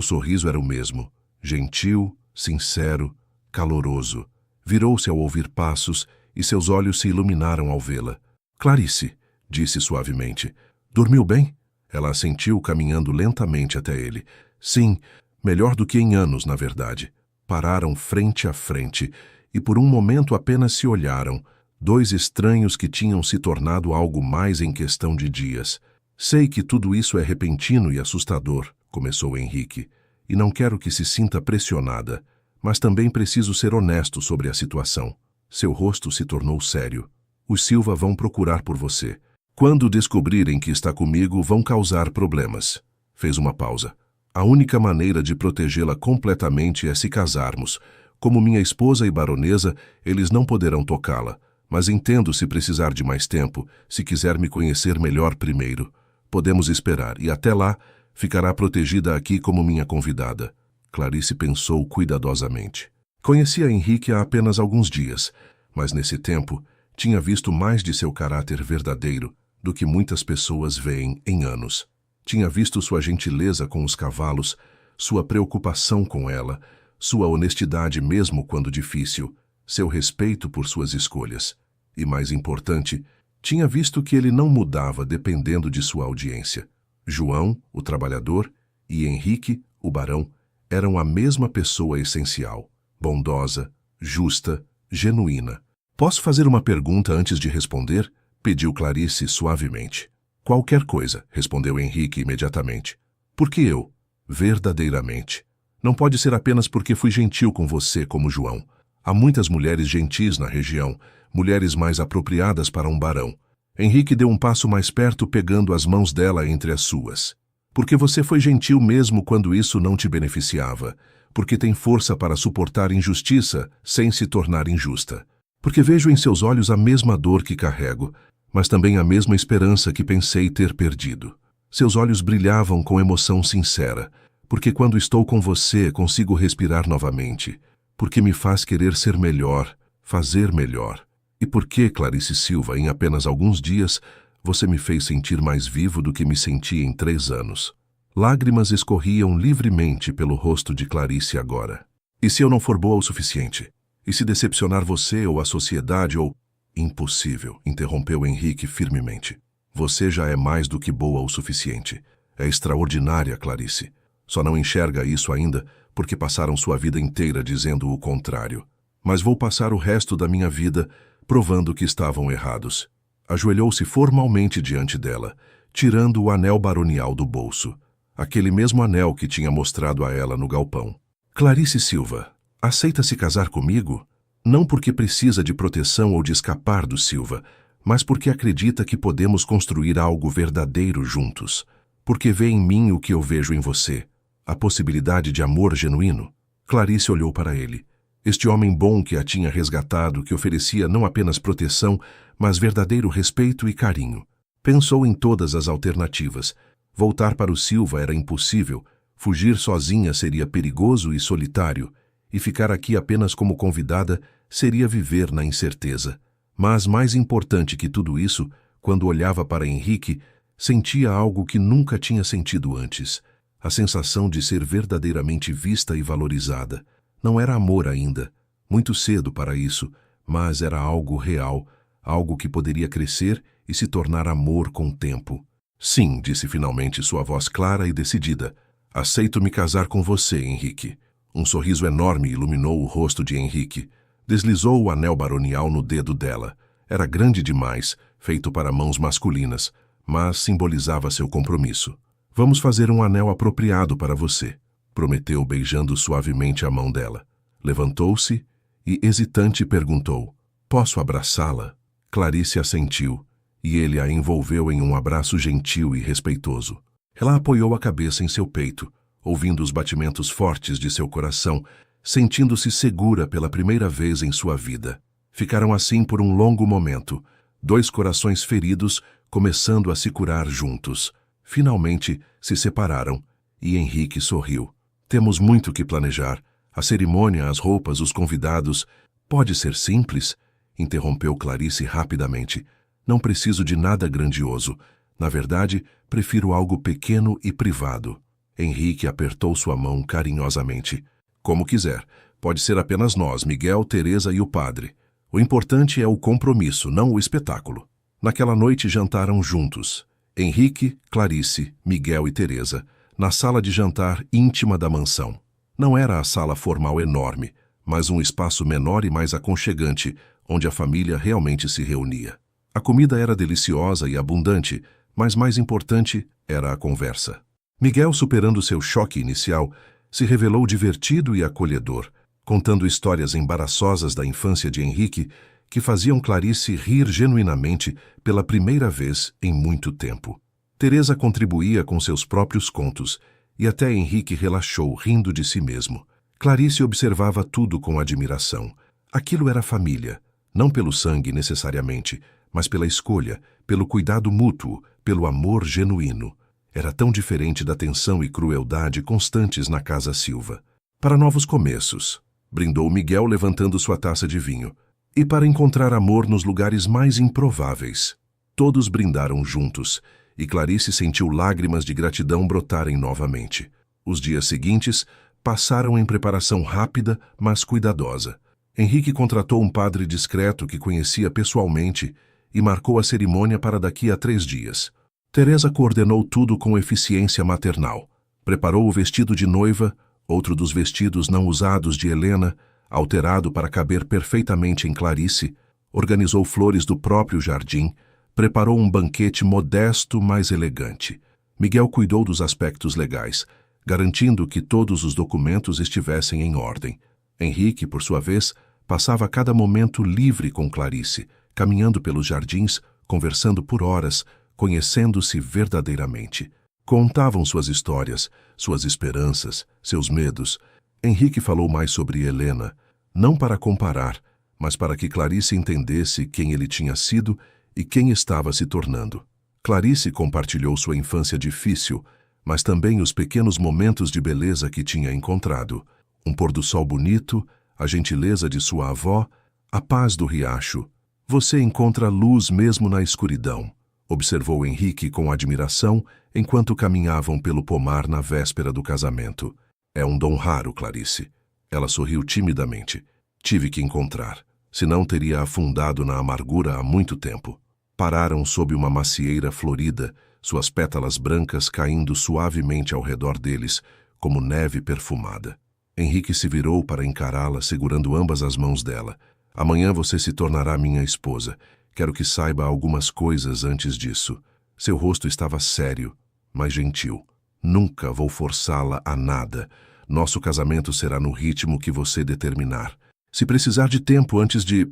sorriso era o mesmo, gentil, sincero, caloroso. Virou-se ao ouvir passos e seus olhos se iluminaram ao vê-la. Clarice, disse suavemente. Dormiu bem? Ela assentiu, caminhando lentamente até ele. Sim, melhor do que em anos, na verdade. Pararam frente a frente e por um momento apenas se olharam, dois estranhos que tinham se tornado algo mais em questão de dias. Sei que tudo isso é repentino e assustador, começou Henrique, e não quero que se sinta pressionada, mas também preciso ser honesto sobre a situação. Seu rosto se tornou sério. Os Silva vão procurar por você. Quando descobrirem que está comigo, vão causar problemas. Fez uma pausa. A única maneira de protegê-la completamente é se casarmos. Como minha esposa e baronesa, eles não poderão tocá-la. Mas entendo se precisar de mais tempo, se quiser me conhecer melhor primeiro. Podemos esperar, e até lá, ficará protegida aqui como minha convidada. Clarice pensou cuidadosamente. Conhecia Henrique há apenas alguns dias, mas nesse tempo tinha visto mais de seu caráter verdadeiro do que muitas pessoas veem em anos. Tinha visto sua gentileza com os cavalos, sua preocupação com ela, sua honestidade mesmo quando difícil, seu respeito por suas escolhas. E, mais importante, tinha visto que ele não mudava dependendo de sua audiência. João, o trabalhador, e Henrique, o barão, eram a mesma pessoa essencial, bondosa, justa, genuína. Posso fazer uma pergunta antes de responder? Pediu Clarice suavemente. Qualquer coisa, respondeu Henrique imediatamente. Por que eu? Verdadeiramente. Não pode ser apenas porque fui gentil com você como João. Há muitas mulheres gentis na região, mulheres mais apropriadas para um barão. Henrique deu um passo mais perto, pegando as mãos dela entre as suas. Porque você foi gentil mesmo quando isso não te beneficiava. Porque tem força para suportar injustiça sem se tornar injusta. Porque vejo em seus olhos a mesma dor que carrego, mas também a mesma esperança que pensei ter perdido. Seus olhos brilhavam com emoção sincera, porque quando estou com você consigo respirar novamente, porque me faz querer ser melhor, fazer melhor. E porque, Clarice Silva, em apenas alguns dias, você me fez sentir mais vivo do que me senti em 3 anos. Lágrimas escorriam livremente pelo rosto de Clarice agora. E se eu não for boa o suficiente? E se decepcionar você ou a sociedade ou... Impossível, interrompeu Henrique firmemente. Você já é mais do que boa o suficiente. É extraordinária, Clarice. Só não enxerga isso ainda porque passaram sua vida inteira dizendo o contrário. Mas vou passar o resto da minha vida provando que estavam errados. Ajoelhou-se formalmente diante dela, tirando o anel baronial do bolso. Aquele mesmo anel que tinha mostrado a ela no galpão. Clarice Silva, aceita se casar comigo? Não porque precisa de proteção ou de escapar do Silva, mas porque acredita que podemos construir algo verdadeiro juntos. Porque vê em mim o que eu vejo em você, a possibilidade de amor genuíno. Clarice olhou para ele. Este homem bom que a tinha resgatado, que oferecia não apenas proteção, mas verdadeiro respeito e carinho. Pensou em todas as alternativas. Voltar para o Silva era impossível, fugir sozinha seria perigoso e solitário, e ficar aqui apenas como convidada seria viver na incerteza. Mas mais importante que tudo isso, quando olhava para Henrique, sentia algo que nunca tinha sentido antes. A sensação de ser verdadeiramente vista e valorizada. Não era amor ainda, muito cedo para isso, mas era algo real, algo que poderia crescer e se tornar amor com o tempo. Sim, disse finalmente sua voz clara e decidida. Aceito me casar com você, Henrique. Um sorriso enorme iluminou o rosto de Henrique. Deslizou o anel baronial no dedo dela. Era grande demais, feito para mãos masculinas, mas simbolizava seu compromisso. Vamos fazer um anel apropriado para você, prometeu beijando suavemente a mão dela. Levantou-se e, hesitante, perguntou, posso abraçá-la? Clarice assentiu, e ele a envolveu em um abraço gentil e respeitoso. Ela apoiou a cabeça em seu peito, ouvindo os batimentos fortes de seu coração, sentindo-se segura pela primeira vez em sua vida. Ficaram assim por um longo momento, 2 corações feridos começando a se curar juntos. Finalmente se separaram, e Henrique sorriu. Temos muito que planejar. A cerimônia, as roupas, os convidados. Pode ser simples? Interrompeu Clarice rapidamente. Não preciso de nada grandioso. Na verdade, prefiro algo pequeno e privado. Henrique apertou sua mão carinhosamente. Como quiser. Pode ser apenas nós, Miguel, Teresa e o padre. O importante é o compromisso, não o espetáculo. Naquela noite jantaram juntos. Henrique, Clarice, Miguel e Teresa, na sala de jantar íntima da mansão. Não era a sala formal enorme, mas um espaço menor e mais aconchegante, onde a família realmente se reunia. A comida era deliciosa e abundante, mas mais importante era a conversa. Miguel, superando seu choque inicial, se revelou divertido e acolhedor, contando histórias embaraçosas da infância de Henrique que faziam Clarice rir genuinamente pela primeira vez em muito tempo. Teresa contribuía com seus próprios contos, e até Henrique relaxou, rindo de si mesmo. Clarice observava tudo com admiração. Aquilo era família, não pelo sangue necessariamente, mas pela escolha, pelo cuidado mútuo, pelo amor genuíno. Era tão diferente da tensão e crueldade constantes na casa Silva. Para novos começos, brindou Miguel levantando sua taça de vinho. E para encontrar amor nos lugares mais improváveis. Todos brindaram juntos, e Clarice sentiu lágrimas de gratidão brotarem novamente. Os dias seguintes passaram em preparação rápida, mas cuidadosa. Henrique contratou um padre discreto que conhecia pessoalmente e marcou a cerimônia para daqui a 3 dias. Teresa coordenou tudo com eficiência maternal. Preparou o vestido de noiva, outro dos vestidos não usados de Helena, alterado para caber perfeitamente em Clarice, organizou flores do próprio jardim, preparou um banquete modesto, mas elegante. Miguel cuidou dos aspectos legais, garantindo que todos os documentos estivessem em ordem. Henrique, por sua vez, passava cada momento livre com Clarice, caminhando pelos jardins, conversando por horas, conhecendo-se verdadeiramente. Contavam suas histórias, suas esperanças, seus medos. Henrique falou mais sobre Helena, não para comparar, mas para que Clarice entendesse quem ele tinha sido e quem estava se tornando. Clarice compartilhou sua infância difícil, mas também os pequenos momentos de beleza que tinha encontrado. Um pôr-do-sol bonito, a gentileza de sua avó, a paz do riacho. Você encontra luz mesmo na escuridão, observou Henrique com admiração enquanto caminhavam pelo pomar na véspera do casamento. É um dom raro, Clarice. Ela sorriu timidamente. Tive que encontrar, senão teria afundado na amargura há muito tempo. Pararam sob uma macieira florida, suas pétalas brancas caindo suavemente ao redor deles, como neve perfumada. Henrique se virou para encará-la, segurando ambas as mãos dela. Amanhã você se tornará minha esposa. Quero que saiba algumas coisas antes disso. Seu rosto estava sério, mas gentil. Nunca vou forçá-la a nada. Nosso casamento será no ritmo que você determinar. Se precisar de tempo antes de...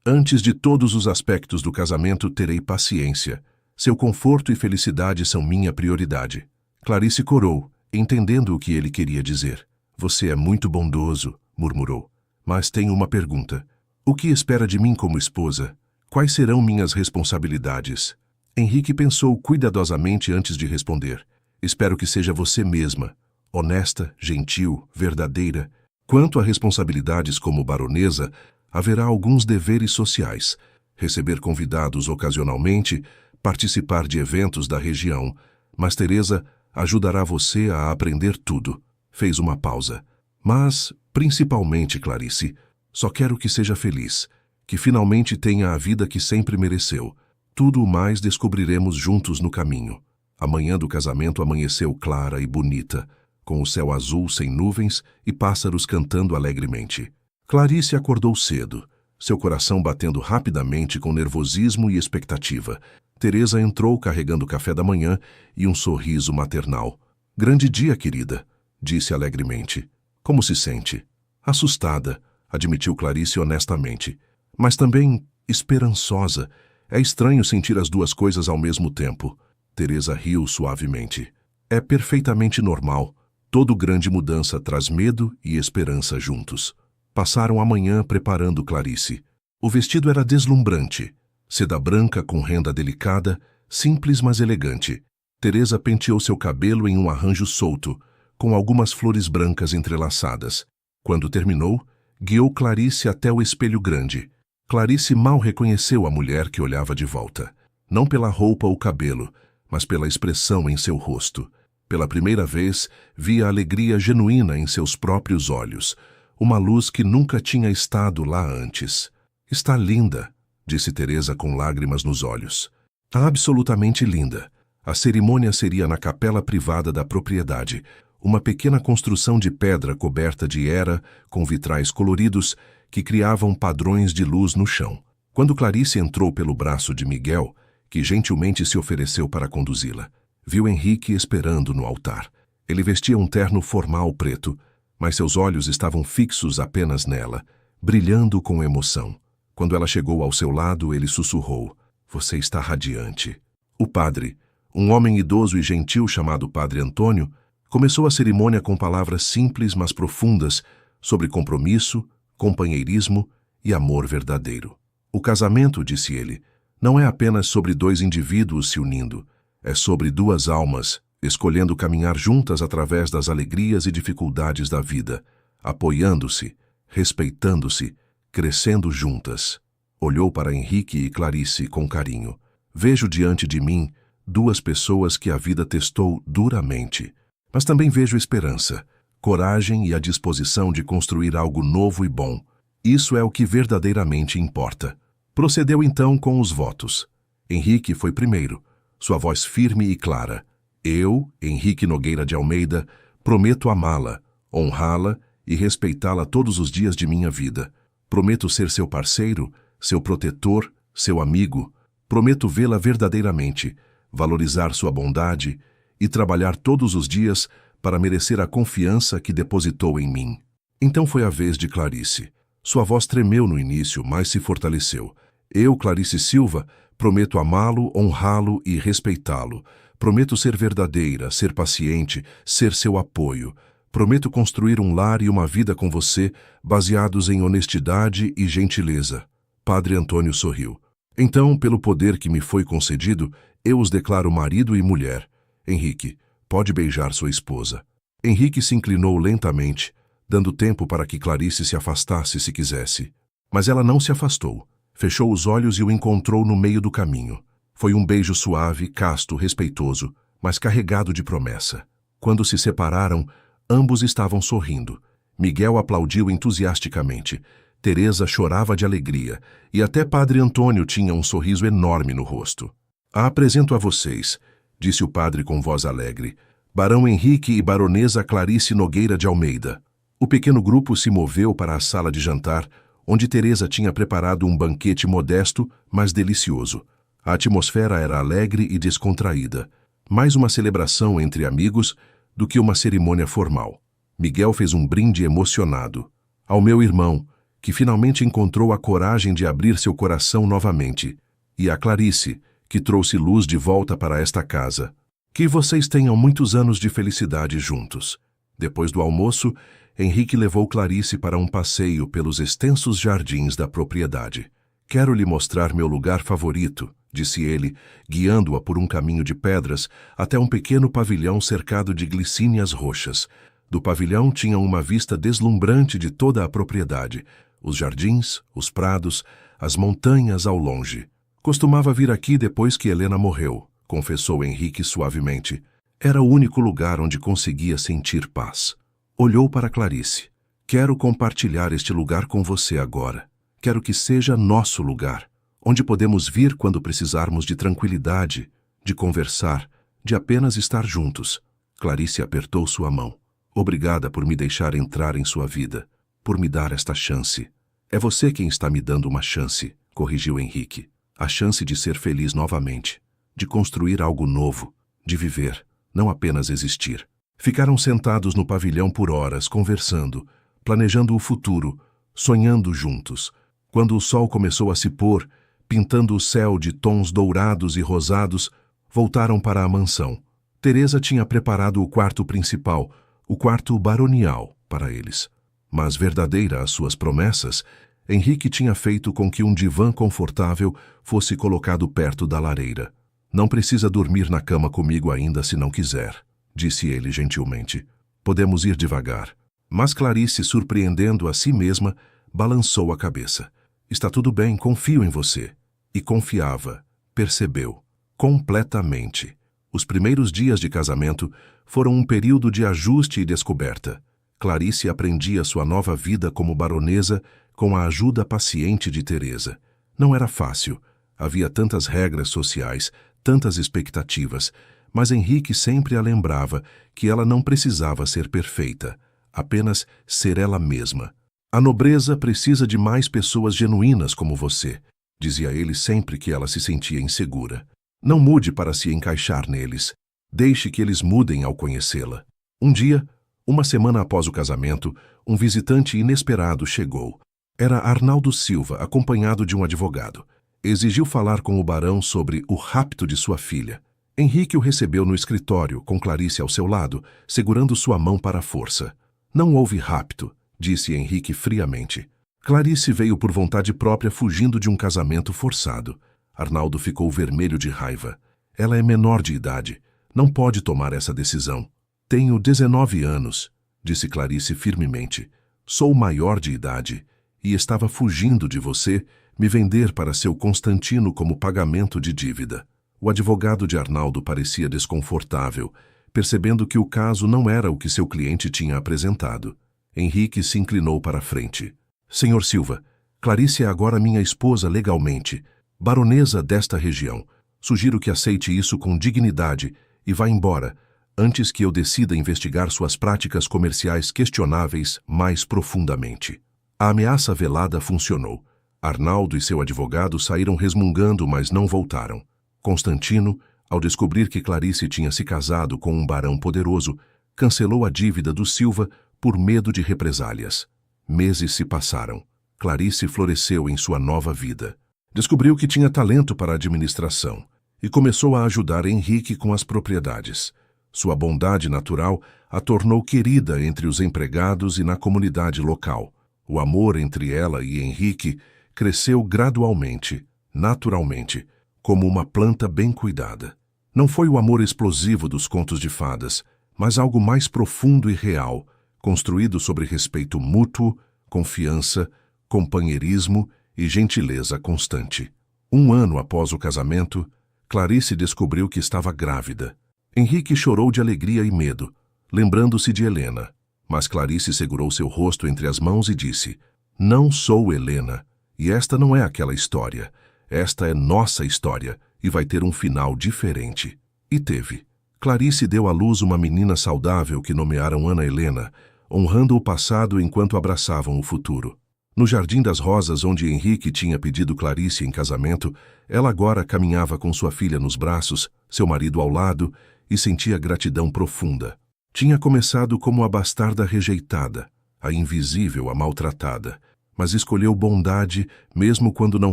antes de todos os aspectos do casamento, terei paciência. Seu conforto e felicidade são minha prioridade. Clarice corou, entendendo o que ele queria dizer. Você é muito bondoso, murmurou. Mas tenho uma pergunta. O que espera de mim como esposa? Quais serão minhas responsabilidades? Henrique pensou cuidadosamente antes de responder. Espero que seja você mesma. Honesta, gentil, verdadeira. Quanto a responsabilidades como baronesa, haverá alguns deveres sociais. Receber convidados ocasionalmente, participar de eventos da região. Mas Teresa ajudará você a aprender tudo. Fez uma pausa. Mas, principalmente, Clarice, só quero que seja feliz, que finalmente tenha a vida que sempre mereceu. Tudo o mais descobriremos juntos no caminho. A manhã do casamento amanheceu clara e bonita, com o céu azul sem nuvens e pássaros cantando alegremente. Clarice acordou cedo, seu coração batendo rapidamente com nervosismo e expectativa. Teresa entrou carregando o café da manhã e um sorriso maternal. Grande dia, querida, disse alegremente. Como se sente? Assustada, admitiu Clarice honestamente. Mas também esperançosa. É estranho sentir as duas coisas ao mesmo tempo. Teresa riu suavemente. É perfeitamente normal. Toda grande mudança traz medo e esperança juntos. Passaram a manhã preparando Clarice. O vestido era deslumbrante. Seda branca com renda delicada, simples mas elegante. Teresa penteou seu cabelo em um arranjo solto, com algumas flores brancas entrelaçadas. Quando terminou, guiou Clarice até o espelho grande. Clarice mal reconheceu a mulher que olhava de volta. Não pela roupa ou cabelo, mas pela expressão em seu rosto. Pela primeira vez, via alegria genuína em seus próprios olhos, uma luz que nunca tinha estado lá antes. Está linda, disse Teresa com lágrimas nos olhos. Absolutamente linda. A cerimônia seria na capela privada da propriedade, uma pequena construção de pedra coberta de era, com vitrais coloridos, que criavam padrões de luz no chão. Quando Clarice entrou pelo braço de Miguel, que gentilmente se ofereceu para conduzi-la, viu Henrique esperando no altar. Ele vestia um terno formal preto, mas seus olhos estavam fixos apenas nela, brilhando com emoção. Quando ela chegou ao seu lado, ele sussurrou: "Você está radiante." O padre, um homem idoso e gentil chamado Padre Antônio, começou a cerimônia com palavras simples mas profundas sobre compromisso, companheirismo e amor verdadeiro. O casamento, disse ele, não é apenas sobre dois indivíduos se unindo, é sobre duas almas, escolhendo caminhar juntas através das alegrias e dificuldades da vida, apoiando-se, respeitando-se, crescendo juntas. Olhou para Henrique e Clarice com carinho. Vejo diante de mim duas pessoas que a vida testou duramente, mas também vejo esperança, coragem e a disposição de construir algo novo e bom. Isso é o que verdadeiramente importa. Procedeu então com os votos. Henrique foi primeiro, sua voz firme e clara. Eu, Henrique Nogueira de Almeida, prometo amá-la, honrá-la e respeitá-la todos os dias de minha vida. Prometo ser seu parceiro, seu protetor, seu amigo. Prometo vê-la verdadeiramente, valorizar sua bondade e trabalhar todos os dias para merecer a confiança que depositou em mim. Então foi a vez de Clarice. Sua voz tremeu no início, mas se fortaleceu. Eu, Clarice Silva, prometo amá-lo, honrá-lo e respeitá-lo. Prometo ser verdadeira, ser paciente, ser seu apoio. Prometo construir um lar e uma vida com você, baseados em honestidade e gentileza. Padre Antônio sorriu. Então, pelo poder que me foi concedido, eu os declaro marido e mulher. Henrique, pode beijar sua esposa. Henrique se inclinou lentamente, dando tempo para que Clarice se afastasse se quisesse. Mas ela não se afastou. Fechou os olhos e o encontrou no meio do caminho. Foi um beijo suave, casto, respeitoso, mas carregado de promessa. Quando se separaram, ambos estavam sorrindo. Miguel aplaudiu entusiasticamente. Teresa chorava de alegria, e até Padre Antônio tinha um sorriso enorme no rosto. "A apresento a vocês", disse o padre com voz alegre, "Barão Henrique e Baronesa Clarice Nogueira de Almeida." O pequeno grupo se moveu para a sala de jantar, onde Teresa tinha preparado um banquete modesto, mas delicioso. A atmosfera era alegre e descontraída, mais uma celebração entre amigos do que uma cerimônia formal. Miguel fez um brinde emocionado. "Ao meu irmão, que finalmente encontrou a coragem de abrir seu coração novamente, e a Clarice, que trouxe luz de volta para esta casa. Que vocês tenham muitos anos de felicidade juntos." Depois do almoço, Henrique levou Clarice para um passeio pelos extensos jardins da propriedade. "Quero lhe mostrar meu lugar favorito", disse ele, guiando-a por um caminho de pedras até um pequeno pavilhão cercado de glicínias roxas. Do pavilhão tinham uma vista deslumbrante de toda a propriedade, os jardins, os prados, as montanhas ao longe. "Costumava vir aqui depois que Helena morreu", confessou Henrique suavemente. "Era o único lugar onde conseguia sentir paz." Olhou para Clarice. "Quero compartilhar este lugar com você agora. Quero que seja nosso lugar, onde podemos vir quando precisarmos de tranquilidade, de conversar, de apenas estar juntos." Clarice apertou sua mão. "Obrigada por me deixar entrar em sua vida, por me dar esta chance." "É você quem está me dando uma chance", corrigiu Henrique. "A chance de ser feliz novamente, de construir algo novo, de viver, não apenas existir." Ficaram sentados no pavilhão por horas, conversando, planejando o futuro, sonhando juntos. Quando o sol começou a se pôr, pintando o céu de tons dourados e rosados, voltaram para a mansão. Teresa tinha preparado o quarto principal, o quarto baronial, para eles. Mas, verdadeira às suas promessas, Henrique tinha feito com que um divã confortável fosse colocado perto da lareira. "Não precisa dormir na cama comigo ainda se não quiser", disse ele gentilmente. "Podemos ir devagar." Mas Clarice, surpreendendo a si mesma, balançou a cabeça. Está tudo bem, confio em você. E confiava, percebeu, completamente. Os primeiros dias de casamento foram um período de ajuste e descoberta. Clarice aprendia sua nova vida como baronesa com a ajuda paciente de Teresa. Não era fácil. Havia tantas regras sociais, tantas expectativas, mas Henrique sempre a lembrava que ela não precisava ser perfeita, apenas ser ela mesma. A nobreza precisa de mais pessoas genuínas como você, dizia ele sempre que ela se sentia insegura. Não mude para se encaixar neles. Deixe que eles mudem ao conhecê-la. Um dia, uma semana após o casamento, um visitante inesperado chegou. Era Arnaldo Silva, acompanhado de um advogado. Exigiu falar com o barão sobre o rapto de sua filha. Henrique o recebeu no escritório, com Clarice ao seu lado, segurando sua mão para a força. Não houve rapto, disse Henrique friamente. Clarice veio por vontade própria fugindo de um casamento forçado. Arnaldo ficou vermelho de raiva. Ela é menor de idade. Não pode tomar essa decisão. Tenho 19 anos, disse Clarice firmemente. Sou maior de idade e estava fugindo de você me vender para seu Constantino como pagamento de dívida. O advogado de Arnaldo parecia desconfortável, percebendo que o caso não era o que seu cliente tinha apresentado. Henrique se inclinou para a frente. Senhor Silva, Clarice é agora minha esposa legalmente, baronesa desta região. Sugiro que aceite isso com dignidade e vá embora, antes que eu decida investigar suas práticas comerciais questionáveis mais profundamente. A ameaça velada funcionou. Arnaldo e seu advogado saíram resmungando, mas não voltaram. Constantino, ao descobrir que Clarice tinha se casado com um barão poderoso, cancelou a dívida do Silva por medo de represálias. Meses se passaram. Clarice floresceu em sua nova vida. Descobriu que tinha talento para a administração e começou a ajudar Henrique com as propriedades. Sua bondade natural a tornou querida entre os empregados e na comunidade local. O amor entre ela e Henrique cresceu gradualmente, naturalmente, como uma planta bem cuidada. Não foi o amor explosivo dos contos de fadas, mas algo mais profundo e real, construído sobre respeito mútuo, confiança, companheirismo e gentileza constante. 1 ano após o casamento, Clarice descobriu que estava grávida. Henrique chorou de alegria e medo, lembrando-se de Helena. Mas Clarice segurou seu rosto entre as mãos e disse: Não sou Helena, e esta não é aquela história. Esta é nossa história, e vai ter um final diferente. E teve. Clarice deu à luz uma menina saudável que nomearam Ana Helena, honrando o passado enquanto abraçavam o futuro. No Jardim das Rosas, onde Henrique tinha pedido Clarice em casamento, ela agora caminhava com sua filha nos braços, seu marido ao lado, e sentia gratidão profunda. Tinha começado como a bastarda rejeitada, a invisível, a maltratada, mas escolheu bondade mesmo quando não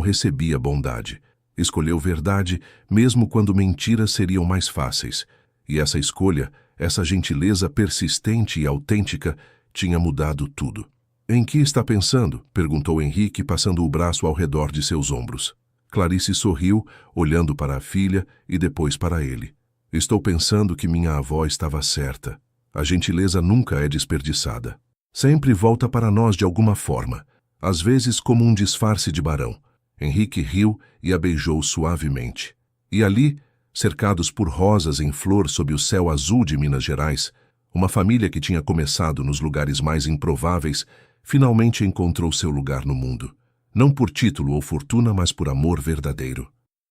recebia bondade. Escolheu verdade mesmo quando mentiras seriam mais fáceis. E essa escolha, essa gentileza persistente e autêntica, tinha mudado tudo. Em que está pensando? Perguntou Henrique, passando o braço ao redor de seus ombros. Clarice sorriu, olhando para a filha e depois para ele. Estou pensando que minha avó estava certa. A gentileza nunca é desperdiçada. Sempre volta para nós de alguma forma, às vezes como um disfarce de barão. Henrique riu e a beijou suavemente. E ali, cercados por rosas em flor sob o céu azul de Minas Gerais, uma família que tinha começado nos lugares mais improváveis, finalmente encontrou seu lugar no mundo. Não por título ou fortuna, mas por amor verdadeiro.